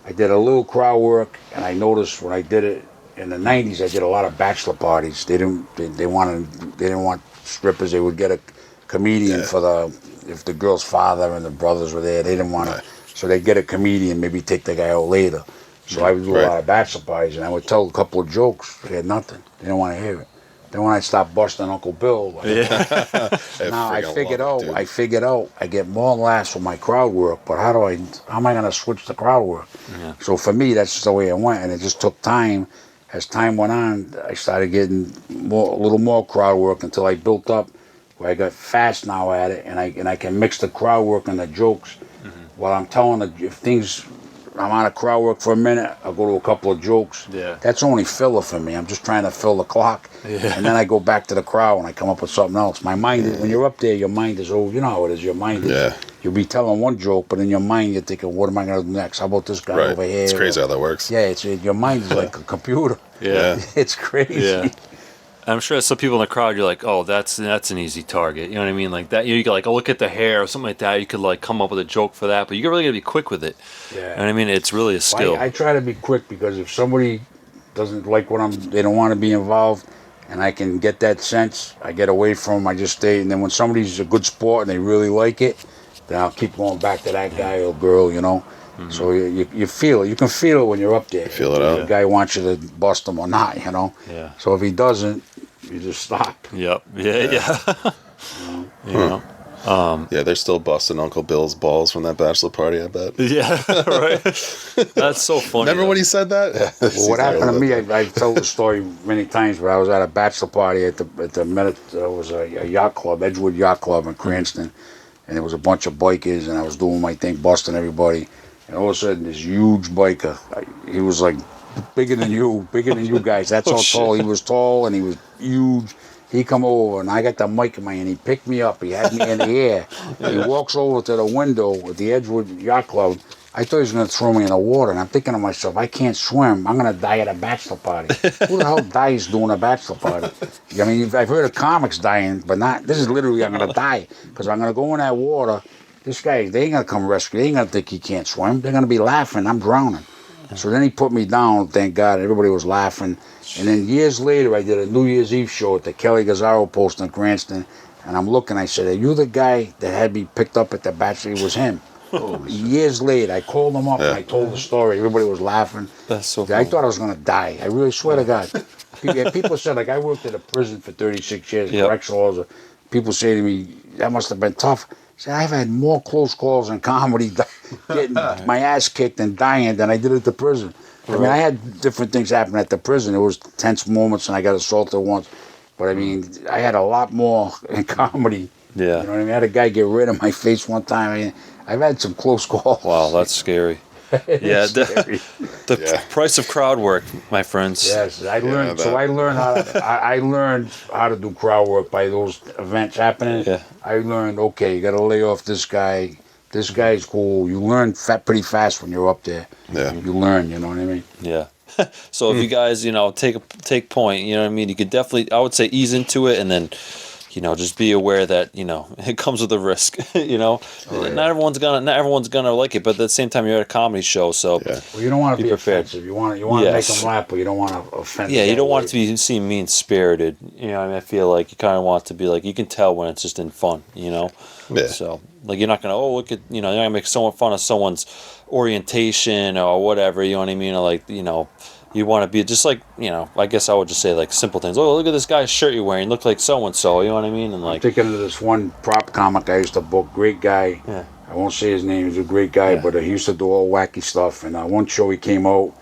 I did a little crowd work, and I noticed when I did it in the '90s, I did a lot of bachelor parties. They didn't want strippers. They would get a comedian if the girl's father and the brothers were there, they didn't want to, so they'd get a comedian, maybe take the guy out later. So I would do a lot of bachelor parties, and I would tell a couple of jokes. They had nothing. They didn't want to hear it. Then when I stopped busting Uncle Bill, now I figured out I get more laughs with my crowd work, but how am I going to switch the crowd work? Yeah. So for me, that's just the way it went, and it just took time. As time went on, I started getting a little more crowd work until I built up where I got fast now at it, and I can mix the crowd work and the jokes while I'm telling I'm on a crowd work for a minute, I'll go to a couple of jokes. Yeah. That's only filler for me. I'm just trying to fill the clock. Yeah. And then I go back to the crowd and I come up with something else. My mind, when you're up there, your mind is over. You know how it is. Your mind is, you'll be telling one joke, but in your mind you're thinking, what am I going to do next? How about this guy over here? It's crazy how that works. Yeah, your mind is like a computer. Yeah. It's crazy. Yeah. I'm sure some people in the crowd, you're like, oh, that's an easy target. You know what I mean? Like that, you could like, oh, look at the hair or something like that. You could like come up with a joke for that, but you really got to be quick with it. Yeah. You know what I mean? It's really a skill. I try to be quick because if somebody doesn't like they don't want to be involved, and I can get that sense. I get away from them. I just stay. And then when somebody's a good sport and they really like it, then I'll keep going back to that guy or girl, Mm-hmm. So you feel it. You can feel it when you're up there. You feel it out. The guy wants you to bust him or not, Yeah. So if he doesn't, you just stop. Yep. Yeah. Yeah, they're still busting Uncle Bill's balls from that bachelor party, I bet. Yeah, right. That's so funny. Remember when he said that? Well, what happened to me, I've told the story many times, but I was at a bachelor party at the it was a yacht club, Edgewood Yacht Club in Cranston, and there was a bunch of bikers, and I was doing my thing, busting everybody, and all of a sudden, this huge biker, he was like bigger than you guys. That's how tall he was. Tall, and he was huge. He come over, and I got the mic in my hand. He picked me up. He had me in the air. He walks over to the window at the Edgewood Yacht Club. I thought he was going to throw me in the water, and I'm thinking to myself, I can't swim. I'm going to die at a bachelor party. Who the hell dies doing a bachelor party? I mean, I've heard of comics dying, but not. This is literally, I'm going to die, because I'm going to go in that water. This guy, they ain't going to come rescue. They ain't going to think he can't swim. They're going to be laughing. I'm drowning. So then he put me down, thank God. Everybody was laughing. And then years later, I did a New Year's Eve show at the Kelly Gazzaro Post in Cranston. And I'm looking, I said, are you the guy that had me picked up at the Bachelor? It was him. Years later, I called him up and I told the story. Everybody was laughing. That's so I thought I was going to die. I really swear to God. People said, like, I worked at a prison for 36 years, correctional officer. People say to me, that must have been tough. I said, I've had more close calls in comedy, getting my ass kicked and dying than I did at the prison. I mean, I had different things happen at the prison. There was tense moments, and I got assaulted once. But I mean, I had a lot more in comedy. Yeah. You know what I mean? I had a guy get rid of my face one time. I mean, I've had some close calls. Wow, that's scary. Yeah, the price of crowd work, my friends. Yes, I learned. So I learned how to do crowd work by those events happening. Yeah. I learned. Okay, you got to lay off this guy. This guy's cool. You learn pretty fast when you're up there. Yeah. You learn. You know what I mean? Yeah. So if you guys, take point, you know what I mean. You could definitely, I would say, ease into it, and then, just be aware that it comes with a risk. Not everyone's gonna like it, but at the same time, you're at a comedy show, so well, you don't want to be prepared. Offensive. You want to make them laugh, but you don't want to offend. Yeah, you don't want it to be seen mean spirited. I feel like you kind of want it to be like, you can tell when it's just in fun. Yeah. So like, you're not gonna look at you're not gonna make fun of someone's orientation or whatever. You know what I mean? Or like you want to be just like, I guess I would just say like simple things. Oh, look at this guy's shirt you're wearing. Look like so and so. You know what I mean? And like, I'm thinking of this one prop comic I used to book. Great guy. Yeah. I won't say his name. He's a great guy, but he used to do all wacky stuff. And one show he came out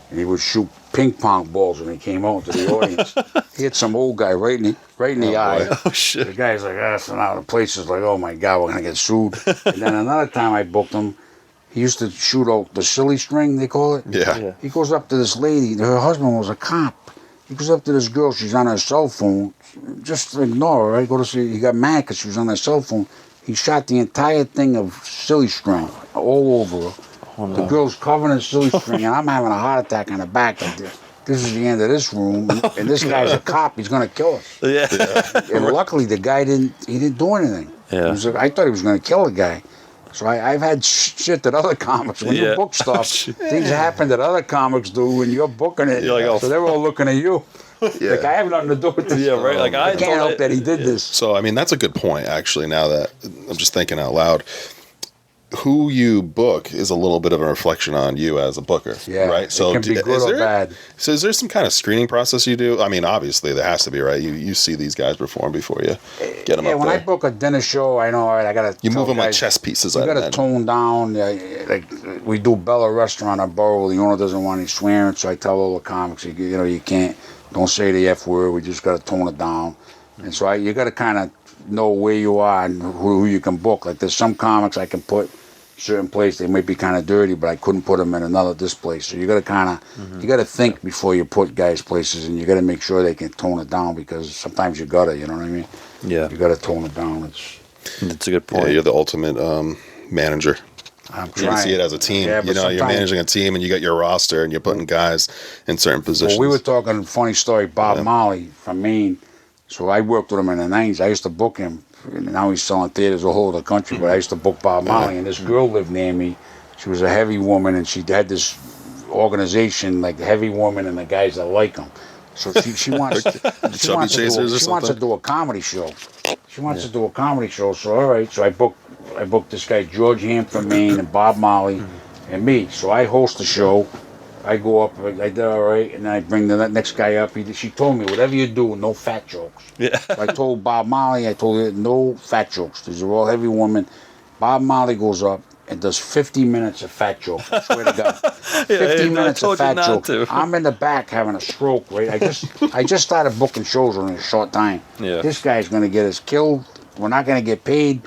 and he would shoot ping pong balls when he came out to the audience. He hit some old guy right in the eye. Boy. Oh shit! The guy's like, so now the place is like, oh my God, we're gonna get sued. And then another time I booked him. He used to shoot out the silly string, they call it. Yeah. He goes up to this lady. Her husband was a cop. He goes up to this girl. She's on her cell phone. Just ignore her, right? Go to see. He got mad because she was on her cell phone. He shot the entire thing of silly string all over her. Oh, no. The girl's covered in silly string, and I'm having a heart attack on the back. Like this is the end of this room, and this guy's a cop. He's going to kill us. Yeah. And luckily, the guy didn't do anything. Yeah. I thought he was going to kill the guy. So I've had shit that other comics, when you book stuff, things happen that other comics do when you're booking it. You're like, so they're all looking at you. Yeah. Like, I have nothing to do with this. Yeah, right. Like, I can't help that he did this. So, I mean, that's a good point, actually, now that I'm just thinking out loud. Who you book is a little bit of a reflection on you as a booker, right? So, it can be good or bad. So, is there some kind of screening process you do? I mean, obviously, there has to be, right? You see these guys perform before you get them up when there. I book a dinner show, I know, all right, I got to. You move them like chess pieces. You got to tone down. Like we do Bella Restaurant at Burr. The owner doesn't want any swearing, so I tell all the comics, you can't, don't say the F word. We just got to tone it down. And so you got to kind of know where you are and who you can book. Like there's some comics I can put certain place, they might be kind of dirty, but I couldn't put them in this place. So you got to kind of, you got to think before you put guys places, and you got to make sure they can tone it down, because sometimes you got to, you know what I mean? Yeah. You got to tone it down. That's a good point. Yeah, you're the ultimate manager. I'm trying. You see it as a team. Yeah, you're managing a team, and you got your roster, and you're putting guys in certain positions. Well, we were talking, funny story, Bob Marley from Maine. So I worked with him in the 90s. I used to book him. Now he's selling theaters all over the country, but I used to book Bob Marley, and this girl lived near me. She was a heavy woman, and she had this organization, like the heavy woman and the guys that like them. So she wants she wants to do a comedy show. She wants to do a comedy show. So all right, so I booked this guy George Ham from Maine and Bob Marley and me. So I host the show. I go up, I did all right, and then I bring the next guy up. She told me, whatever you do, no fat jokes. Yeah. So I told Bob Marley, I told her, no fat jokes. These are all heavy women. Bob Marley goes up and does 50 minutes of fat jokes. I swear to God. 50 minutes of fat jokes. I'm in the back having a stroke, right? I just started booking shows in a short time. Yeah. This guy's going to get us killed. We're not going to get paid.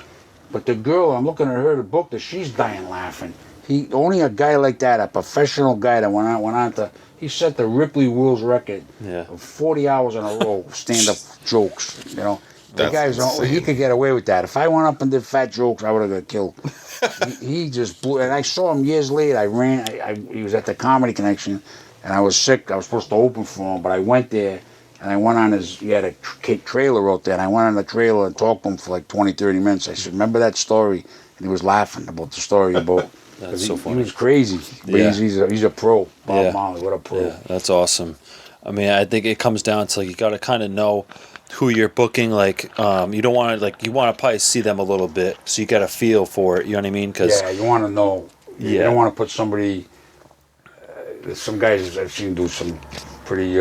But the girl, I'm looking at her to book that she's dying laughing. Only a guy like that, a professional guy that went on to, he set the Ripley World's record of 40 hours in a row, stand-up jokes, you know. The guy's, he could get away with that. If I went up and did fat jokes, I would have got killed. he just blew, and I saw him years later. He was at the Comedy Connection, and I was sick. I was supposed to open for him, but I went there, and I went on he had a trailer out there, and I went on the trailer and talked to him for like 20, 30 minutes. I said, remember that story? And he was laughing about the story about... That's so funny. He was crazy, but he's a pro. Bob Marley, what a pro. Yeah, that's awesome. I mean, I think it comes down to, like, you got to kind of know who you're booking. Like, you don't want to, like, you want to probably see them a little bit, so you got to feel for it. You know what I mean? Cause, you want to know. You don't want to put somebody. Some guys I've seen do some pretty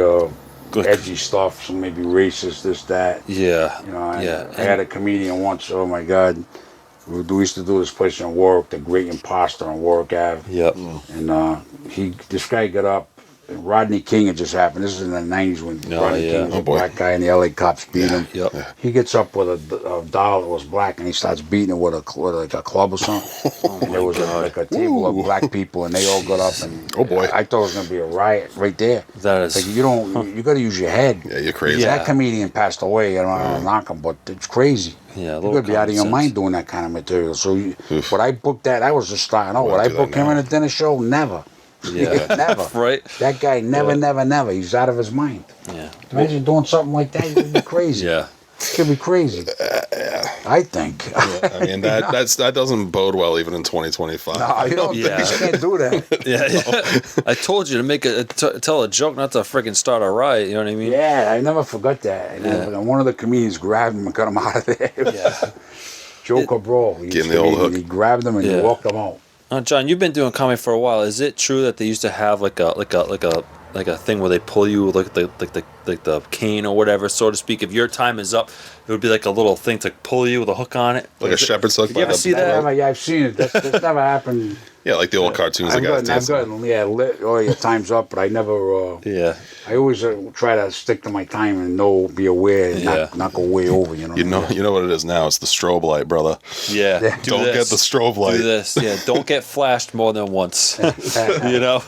edgy stuff, some maybe racist, this, that. Yeah. You know, I had a comedian once. Oh my God. We used to do this place in Warwick, the Great Imposter on Warwick Ave. Yep. And this guy got up. Rodney King had just happened. This is in the 90s when Rodney King was a black guy and the LA cops beat him. Yep. He gets up with a doll that was black and he starts beating it with a club or something. And there was a table of black people and they all got up and I thought it was going to be a riot right there. That is... Like, you got to use your head. Yeah, you're crazy. Yeah. That comedian passed away. I don't want to knock him, but it's crazy. Yeah, you could be out of your mind doing that kind of material. So when I booked that, I was just starting out. Would I book him in a dinner show? Never. Yeah. Never. Right? That guy never. He's out of his mind. Yeah. Imagine doing something like that. You'd be crazy. Yeah. It could be crazy. I think. I mean, that doesn't bode well even in 2025. No, you don't. You can't do that. Yeah. I told you to tell a joke, not to freaking start a riot. You know what I mean? Yeah, I never forgot that. And one of the comedians grabbed him and got him out of there. Yeah. Joke or brawl. Getting the old hook. He grabbed him and he walked him out. John, you've been doing comedy for a while. Is it true that they used to have like a thing where they pull you like the cane or whatever, so to speak? If your time is up, it would be like a little thing to pull you with a hook on it, like a shepherd's hook. Did you ever see that? Yeah, I've seen it. That's never happened. Yeah, like the old cartoons. I've gotten your time's up, but I never. I always try to stick to my time and be aware, and not go way over. You know what it is now. It's the strobe light, brother. Yeah. Don't get the strobe light. Do this. Yeah. Don't get flashed more than once. You know.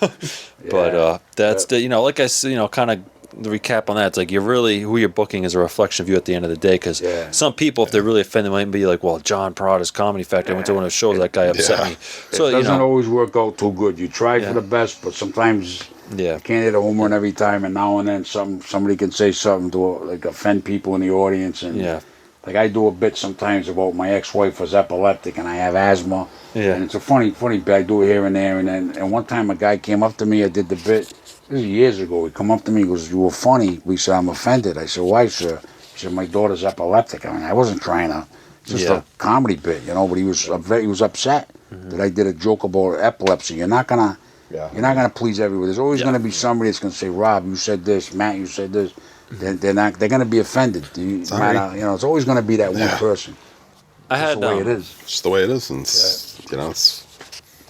But that's the like I said, kind of. The recap on that, it's like who you're booking is a reflection of you at the end of the day, because some people, if they're really offended, might be like, well, John Perrotta's Comedy Factory, I went to one of the shows, that guy upset me. So it doesn't always work out too good. You try for the best, but sometimes you can't hit a home run every time, and now and then somebody can say something to offend people in the audience. And like I do a bit sometimes about my ex-wife was epileptic and I have asthma. Yeah. And it's a funny bit. I do it here and there, and one time a guy came up to me, I did the bit. This is years ago. He come up to me, he goes, "You were funny." We said, "I'm offended." I said, "Why, sir?" He said, "My daughter's epileptic." I mean, I wasn't trying to, just a comedy bit, but he was upset that I did a joke about epilepsy. You're not gonna please everyone. There's always gonna be somebody that's gonna say, "Rob, you said this. Matt, you said this." They're gonna be offended. It's always gonna be that one person. That's the way it is. It's the way it is, and it's.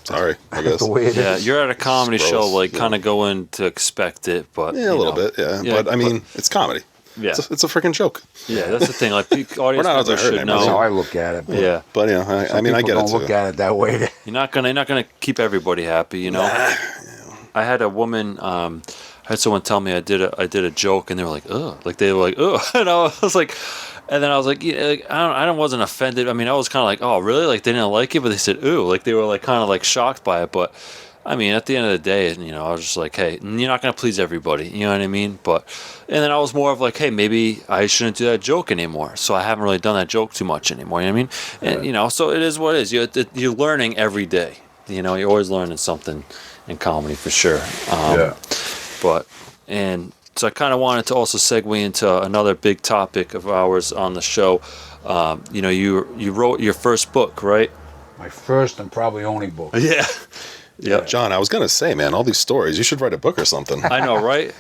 Sorry, I guess. The way it is. You're at a comedy show, kind of going to expect it, but a little bit, But I mean, it's comedy. Yeah, it's a freaking joke. Yeah, that's the thing. Like, audience members should know. That's how I look at it. But I mean, I get it too. Don't look at it that way. You're not gonna keep everybody happy, I had a woman. I had someone tell me I did a joke, and they were like, "Ugh," and I was like. And then I was like, I wasn't offended. I mean, I was kind of like, oh, really? Like, they didn't like it, but they said, ooh. Like, they were, like, kind of, like, shocked by it. But, I mean, at the end of the day, I was just like, hey, you're not going to please everybody. You know what I mean? But, and then I was more of like, hey, maybe I shouldn't do that joke anymore. So I haven't really done that joke too much anymore. You know what I mean? And, so it is what it is. You're learning every day. you're always learning something in comedy for sure. And so I kind of wanted to also segue into another big topic of ours on the show. You wrote your first book, right? My first and probably only book. Yeah. Yeah. John, I was gonna say, man, all these stories, you should write a book or something. I know, right?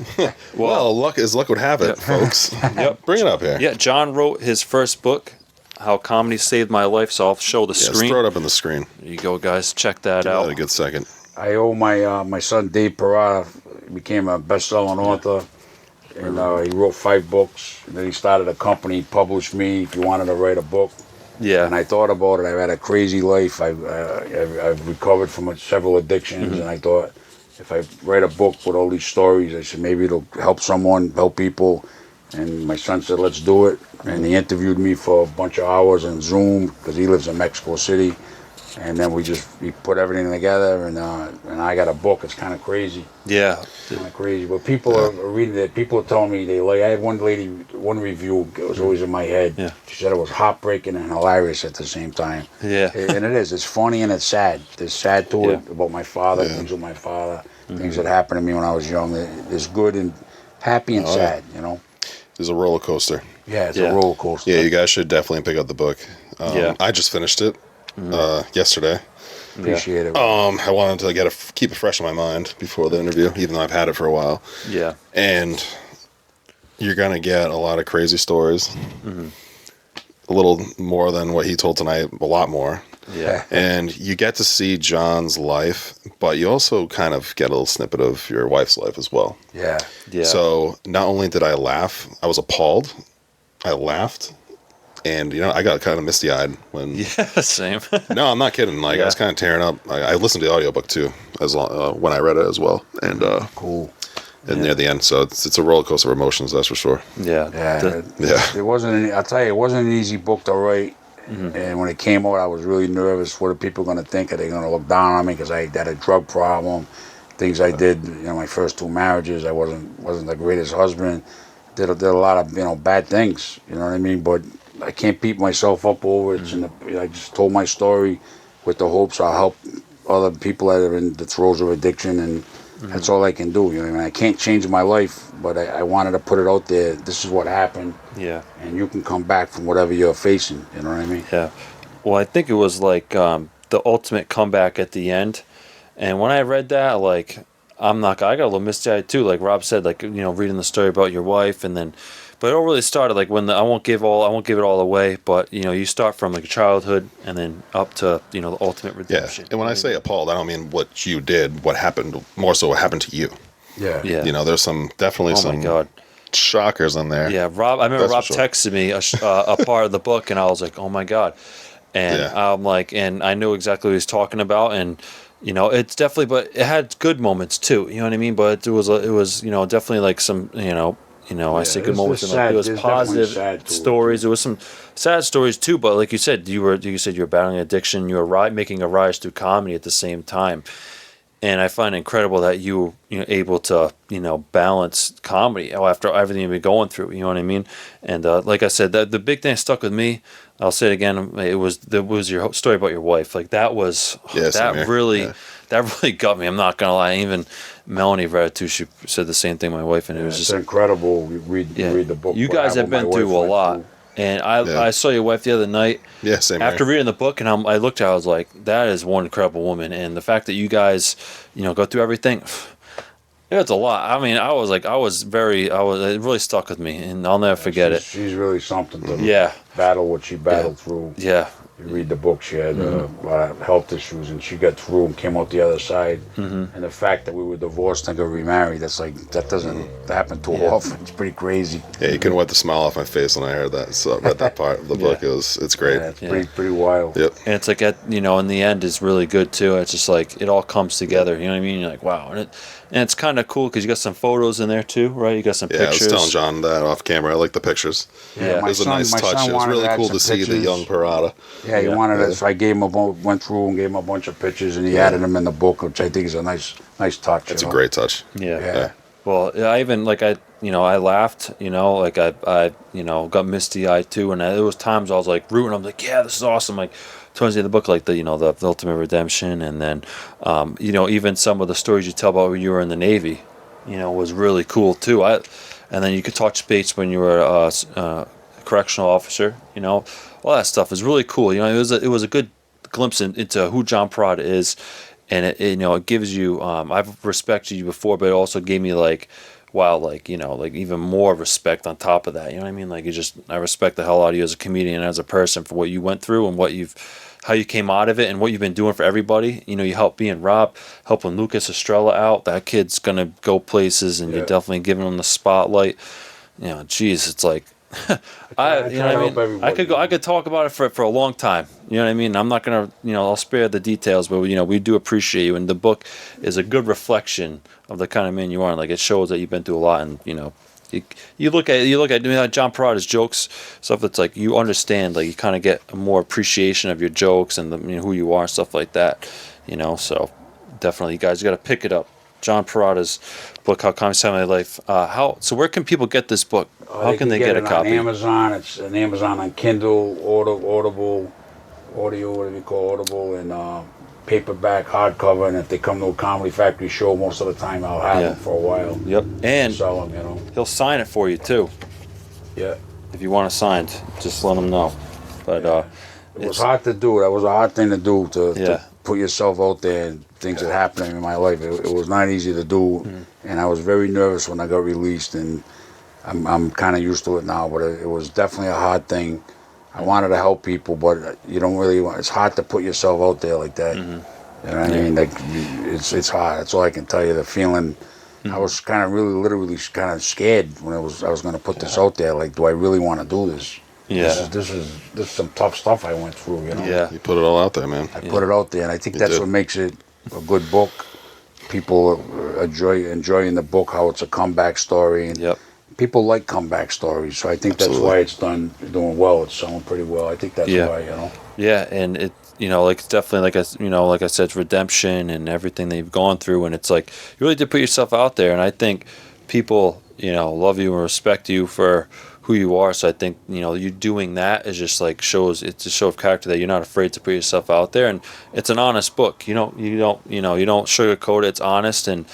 Well, luck would have it, folks. Yep. Bring it up here. Yeah, John wrote his first book, How Comedy Saved My Life, so I'll show the screen. Throw it up on the screen. There you go, guys. Check that out. Give that a good second. I owe my son Dave Perrotta. He became a best-selling author, and he wrote 5 books. And then he started a company, published me. If you wanted to write a book, and I thought about it. I've had a crazy life. I've recovered from several addictions, and I thought if I write a book with all these stories, I said maybe it'll help someone, help people. And my son said, let's do it. And he interviewed me for a bunch of hours on Zoom because he lives in Mexico City. And then we put everything together, and I got a book. It's kind of crazy. Yeah. Kind of crazy. But people are reading it. People are telling me they like. I had one lady, one review. It was always in my head. Yeah. She said it was heartbreaking and hilarious at the same time. Yeah. And it is. It's funny and it's sad. There's sad to it about my father, things with my father, things that happened to me when I was young. There's good and happy and sad, It's a roller coaster. Yeah, it's a roller coaster. Yeah, you guys should definitely pick up the book. I just finished it yesterday. Appreciate it. I wanted to keep it fresh in my mind before the interview, even though I've had it for a while. Yeah. And you're gonna get a lot of crazy stories. A little more than what he told tonight, a lot more. Yeah. And you get to see John's life, but you also kind of get a little snippet of your wife's life as well. Yeah. Yeah. So not only did I laugh, I was appalled. I laughed. And, I got kind of misty-eyed when... Yeah, same. No, I'm not kidding. I was kind of tearing up. I listened to the audiobook, too, when I read it as well. And Cool. And near the end. So it's a roller coaster of emotions, that's for sure. Yeah. It wasn't. I'll tell you, it wasn't an easy book to write. And when it came out, I was really nervous. What are people going to think? Are they going to look down on me because I had a drug problem? Things I did, my first 2 marriages, I wasn't the greatest husband. Did a lot of bad things. You know what I mean? But I can't beat myself up over it. I just told my story with the hopes I'll help other people that are in the throes of addiction, and that's all I can do. You know what I mean? I can't change my life, but I wanted to put it out there. This is what happened. Yeah. And you can come back from whatever you're facing. You know what I mean? Yeah. Well, I think it was like the ultimate comeback at the end. And when I read that, I got a little misty-eyed too. Like Rob said, reading the story about your wife, and then, but it all really started when I won't give it all away. But you start from childhood and then up to the ultimate redemption. Yeah, and when I say appalled, I don't mean what you did. What happened? More so, what happened to you. Yeah. Yeah. There's some shockers in there. Yeah, Rob. I remember Rob sure. texted me a part of the book, and I was like, "Oh my god!" And I'm like, and I knew exactly what he was talking about, and it's definitely, but it had good moments too. You know what I mean? But it was definitely some I say good moments, and it was positive stories. There was some sad stories too, but like you said, you were battling addiction. You were making a rise through comedy at the same time. And I find it incredible that you able to balance comedy after everything you've been going through. You know what I mean? And like I said, the big thing that stuck with me. I'll say it again. It was your story about your wife. That really got me. I'm not gonna lie. Even Melanie read it too. She said the same thing. My wife, and it was it's just incredible. You read the book. You guys have been through a lot. And I saw your wife the other night. Yeah, same After here. reading the book, and I looked at her, I was like, that is one incredible woman. And the fact that you guys, go through everything, it's a lot. I mean, it really stuck with me, and I'll never forget it. She's really something to battle what she battled through. Yeah. You read the book, she had a lot of health issues, and she got through and came out the other side. And the fact that we were divorced and got remarried, that doesn't happen too often. It's pretty crazy. Yeah, you couldn't wipe the smile off my face when I heard that. So read that part of the book. It's great. Yeah, it's pretty wild. Yep. And it's in the end, is really good too. It's just it all comes together. You know what I mean? You're like, wow. And it's kind of cool because you got some photos in there too, right? You got some pictures. Yeah, I was telling John that off camera. I like the pictures. Yeah, it was a nice touch. It was really cool to see the young Perrotta. Yeah, he wanted it, so I went through and gave him a bunch of pictures, and he added them in the book, which I think is a nice touch. It's a great touch. Yeah. Well, I even I laughed, I got misty eyed too, and there was times I was rooting. I'm like, yeah, this is awesome. towards the end of the book, like the ultimate redemption, and then even some of the stories you tell about when you were in the Navy, was really cool too. And then you could touch base when you were a correctional officer. All that stuff is really cool. It was a good glimpse into who John Perrotta is, and it gives you. I've respected you before, but it also gave me even more respect on top of that. You know what I mean? I respect the hell out of you as a comedian and as a person for what you went through and how you came out of it and what you've been doing for everybody. You helped me and Rob, helping Lucas Estrella out. That kid's gonna go places, and you're definitely giving him the spotlight. Geez, it's like. I could talk about it for a long time. You know what I mean? I'm not gonna, I'll spare the details, but we do appreciate you, and the book is a good reflection of the kind of man you are. And it shows that you've been through a lot, and you look at John Perrotta's jokes, stuff that's you understand, you kind of get a more appreciation of your jokes and who you are, stuff like that. So definitely, you guys got to pick it up. John Perrotta's book, How Comedy Saved My Life. So where can people get this book? How can they get a copy? On Amazon. It's on Amazon on Kindle, Audible, whatever you call Audible, and paperback, hardcover. And if they come to a Comedy Factory show, most of the time I'll have them for a while. Yep. And sell them, he'll sign it for you too. Yeah. If you want it signed, just let him know. But it was hard to do. That was a hard thing to do to put yourself out there and things that happened in my life. It was not easy to do, and I was very nervous when I got released, and I'm kind of used to it now, but it was definitely a hard thing. I wanted to help people, but you don't really want. It's hard to put yourself out there like that. You know what I mean? It's hard. That's all I can tell you. The feeling. I was kind of literally kind of scared when I was going to put this out there. Do I really want to do this? Yeah. This is some tough stuff I went through. Yeah. You put it all out there, man. I put it out there, and I think that's what makes it a good book. People enjoying the book, how it's a comeback story, and people like comeback stories. So I think that's why it's doing well. It's selling pretty well. I think that's why. Yeah, and it it's definitely like I said, it's redemption and everything that you've gone through, and it's you really did put yourself out there, and I think people love you and respect you for who you are. So I think you doing that is just shows, it's a show of character that you're not afraid to put yourself out there, and it's an honest book. You don't sugarcoat it. It's honest, and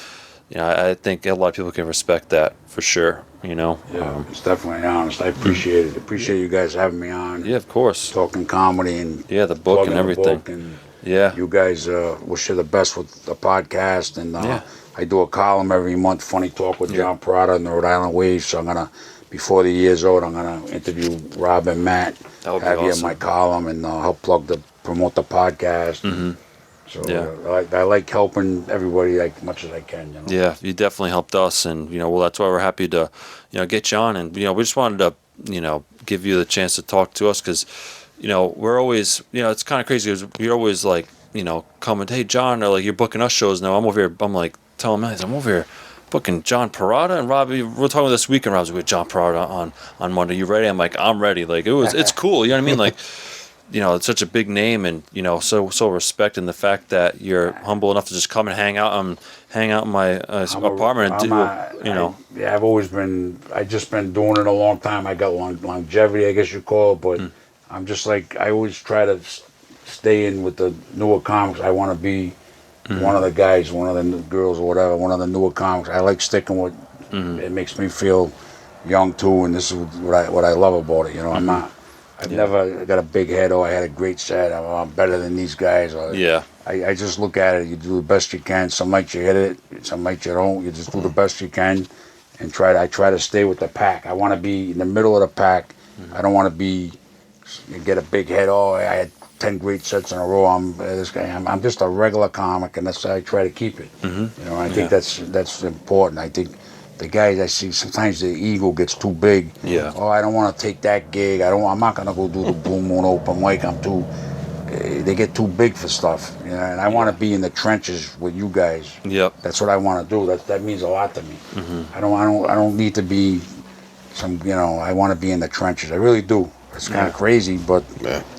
I think a lot of people can respect that for sure. It's definitely honest. I appreciate it. Appreciate you guys having me on. Yeah, of course. Talking comedy and the book and everything. You guys wish you the best with the podcast, and I do a column every month, Funny Talk with John Perrotta in the Rhode Island Waves. So I'm gonna, before the year's out, I'm gonna interview Rob and Matt. That would be have you in awesome. my column, and help promote the podcast. So I like helping everybody as much as I can. Yeah, you definitely helped us, and that's why we're happy to get you on, and we just wanted to give you the chance to talk to us, because we're always it's kind of crazy because you're always coming, hey John, or you're booking us shows now. I'm over here. I'm telling him, I'm over here booking John Perrotta and Robbie. We're talking this weekend. Rob's with John Perrotta on Monday. You ready? I'm I'm ready. It's cool. You know what I mean? It's such a big name, and so respecting the fact that you're humble enough to just come and hang out in my apartment and I've always been. I just been doing it a long time. I got longevity, I guess you call it, but I'm just I always try to stay in with the newer comics. I want to be one of the guys, one of the girls, or whatever, one of the newer comics. I like sticking with. It makes me feel young too, and this is what I love about it. I'm not. I've never got a big head, I had a great set, I'm better than these guys. I just look at it, you do the best you can. Some nights you hit it, some nights you don't. You just do the best you can, and I try to stay with the pack. I want to be in the middle of the pack. I don't want to get a big head, I had 10 great sets in a row. I'm just a regular comic, and that's how I try to keep it. I think that's important. I think the guys I see, sometimes the ego gets too big. I don't want to take that gig. I'm not gonna go do the Blue Moon open mic. They get too big for stuff. And I want to be in the trenches with you guys. That's what I want to do. That means a lot to me. I don't need to be I want to be in the trenches. I really do. It's kind of crazy, but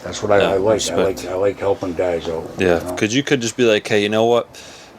that's what I like. I like helping guys out. because you could just be like, hey, you know what?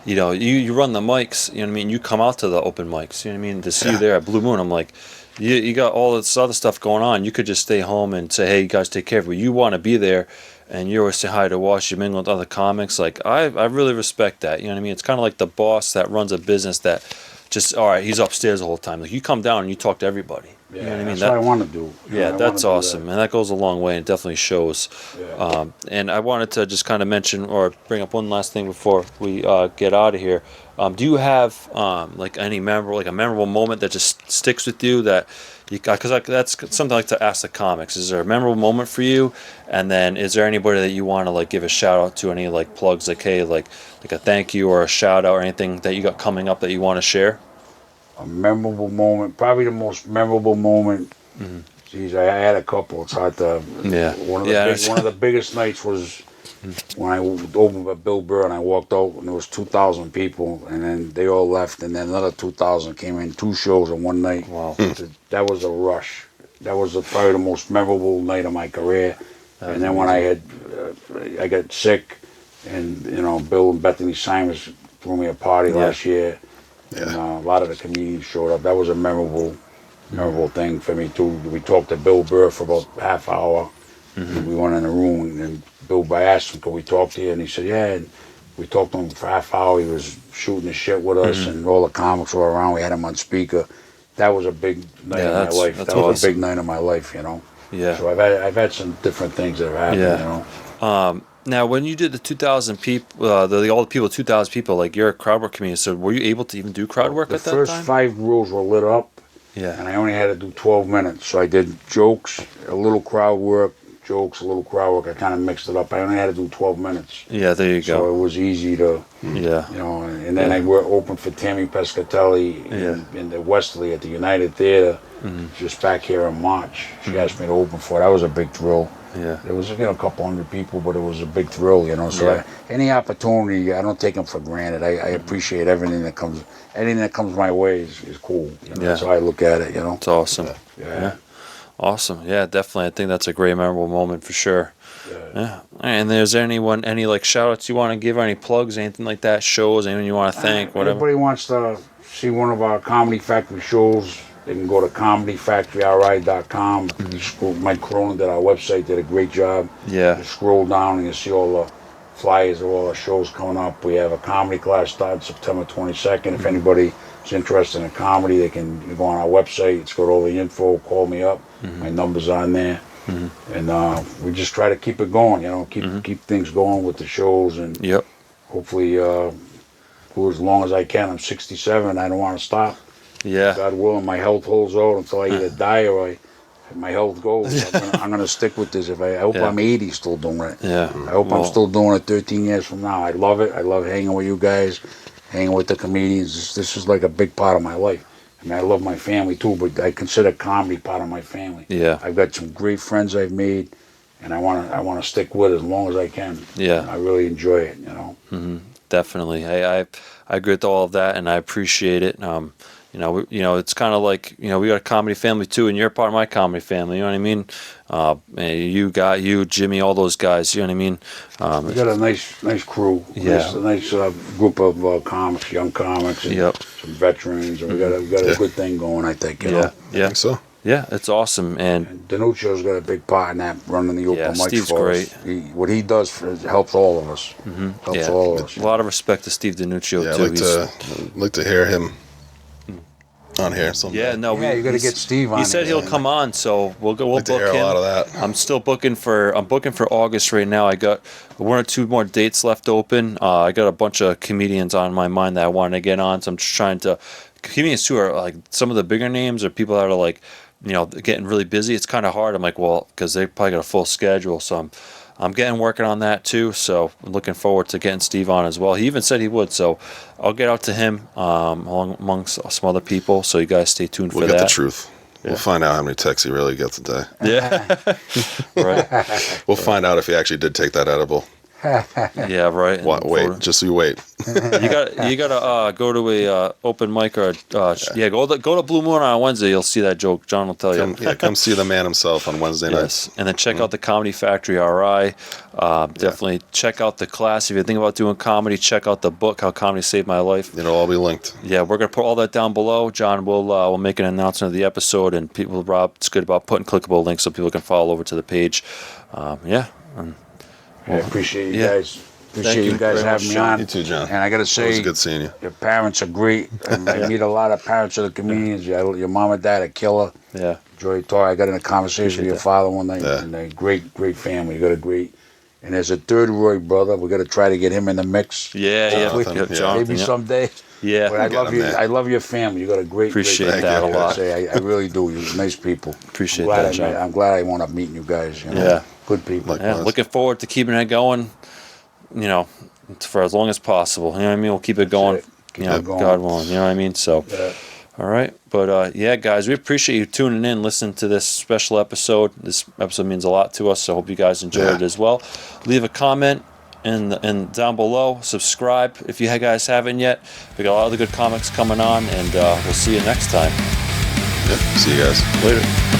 You run the mics, you know what I mean? You come out to the open mics, you know what I mean? To see you there at Blue Moon, I'm like, you got all this other stuff going on. You could just stay home and say, hey, you guys take care of it. You want to be there and you always say hi to us, you mingle with other comics. Like, I really respect that. You know what I mean? It's kind of like the boss that runs a business that just, all right, he's upstairs the whole time. Like, you come down and you talk to everybody. Yeah, you know what I mean? That's what I want to do. That's awesome, and that goes a long way, and definitely shows. Yeah. And I wanted to just kind of mention or bring up one last thing before we get out of here. Do you have like a memorable moment that just sticks with you that you got? Because that's something I like to ask the comics. Is there a memorable moment for you? And then is there anybody that you want to like give a shout out to? Any like plugs, like hey, like a thank you or a shout out or anything that you got coming up that you want to share? A memorable moment, probably the most memorable moment. Mm-hmm. Geez, I had a couple. It's hard to. Yeah. One of the biggest nights was when I opened with Bill Burr and I walked out and there was 2,000 people and then they all left and then another 2,000 came in, 2 shows in one night. Wow. That was a rush. That was probably the most memorable night of my career. And then when I got sick and Bill and Bethany Simons threw me a party last year. Yeah. And a lot of the comedians showed up. That was a memorable thing for me too. We talked to Bill Burr for about half hour. Mm-hmm. We went in a room and Bill, I asked him, could we talk to you? And he said, yeah. And we talked to him for half hour. He was shooting the shit with us and all the comics were around. We had him on speaker. That was a big night in my life. That was a big night of my life, Yeah. So I've had some different things that have happened, Now, when you did the 2,000 people, all the people, 2,000 people, like you're a crowd work comedian, so were you able to even do crowd work at that time? The first 5 rows were lit up, and I only had to do 12 minutes. So I did jokes, a little crowd work, I kind of mixed it up. I only had to do 12 minutes. Yeah, there you go. So it was easy to, and then I opened for Tammy Pescatelli in the Wesley at the United Theater, just back here in March. She asked me to open for it. That was a big thrill. Yeah. There was a couple hundred people, but it was a big thrill, So any opportunity, I don't take them for granted. I appreciate everything that comes my way is cool. That's how I look at it. It's awesome. Yeah. Awesome. Yeah, definitely. I think that's a great memorable moment for sure. Yeah. And there's any like shout outs you want to give, or any plugs, anything like that, shows, anyone you want to thank, whatever? Anybody wants to see one of our Comedy Factory shows, they can go to comedyfactoryri.com. Mike Cronin did our website, did a great job. Yeah. You scroll down and you see all the flyers of all our shows coming up. We have a comedy class starting September 22nd. If anybody is interested in comedy, they can go on our website. It's got all the info. Call me up. My number's on there. And we just try to keep it going, keep things going with the shows. And hopefully go as long as I can. I'm 67. I don't want to stop. Yeah. God willing, my health holds out until I either die or my health goes. I'm gonna stick with this. I hope I'm 80 still doing it. Yeah. I hope I'm still doing it 13 years from now. I love it. I love hanging with you guys, hanging with the comedians. This is like a big part of my life. I mean, I love my family too, but I consider comedy part of my family. Yeah. I've got some great friends I've made, and I wanna stick with it as long as I can. Yeah. I really enjoy it. Definitely. I agree with all of that, and I appreciate it. It's kind of like, we got a comedy family too, and you're part of my comedy family, you know what I mean? You, Jimmy, all those guys, you know what I mean? We got a nice crew, a nice group of comics, young comics, and some veterans, and we got a good thing going, I think, I think so. Yeah, it's awesome, and Danuccio's got a big part in that, running the open mics Steve's for great. us. What he does helps all of us. Helps all of us. A lot of respect to Steve Danuccio too. I'd like to hear him on here sometime. You got to get Steve on. He said he'll come on, so we'll book him. A lot of that. I'm booking for August right now. I got 1 or 2 more dates left open. I got a bunch of comedians on my mind that I want to get on, so I'm just trying to. Comedians too are like some of the bigger names, or people that are like, getting really busy. It's kind of hard. I'm like, well, because they probably got a full schedule, so I'm working on that too. So I'm looking forward to getting Steve on as well. He even said he would, so I'll get out to him amongst some other people. So you guys stay tuned for that. We'll get the truth. We'll find out how many texts he really gets a day. Yeah, right. We'll find out if he actually did take that edible. Yeah, right. Wait, just you wait. You gotta go to a open mic or go to Blue Moon on Wednesday. You'll see that joke. John will tell you. Come see the man himself on Wednesday nights. And then check out the Comedy Factory RI. Definitely check out the class. If you're thinking about doing comedy, check out the book, How Comedy Saved My Life. It'll all be linked. Yeah, we're gonna put all that down below. John will make an announcement of the episode, and Rob's good about putting clickable links so people can follow over to the page. I appreciate you yeah. guys. Appreciate you guys very having much, me on. You too, John. And I got to It say, was good seeing you. your parents are great. I meet a lot of parents of the comedians. Your mom and dad are killer. Yeah. Joy Tar. I got in a conversation with your father one night, Yeah. and a great family. You got a great. And there's a third Roy brother. We got to try to get him in the mix. Yeah, Jonathan, yeah. yeah. Jonathan, Maybe yeah. someday. Yeah. But I Get love him you. there. I love your family. You got a great. Appreciate great that family, a I lot. gotta say. I really do. You're nice people. Appreciate glad that, John. I'm glad I wound up meeting you guys. You know? Yeah. Good people. Yeah, Was. looking forward to keeping it going, you know, for as long as possible. You know what I mean? We'll keep it going, it. Keep you know, it going. God willing. You know what I mean? So, Yeah. all right. But, yeah, guys, we appreciate you tuning in, listening to this special episode. This episode means a lot to us, so I hope you guys enjoyed it as well. Leave a comment and down below. Subscribe if you guys haven't yet. We got a lot of the good comics coming on, and we'll see you next time. Yep. See you guys. Later.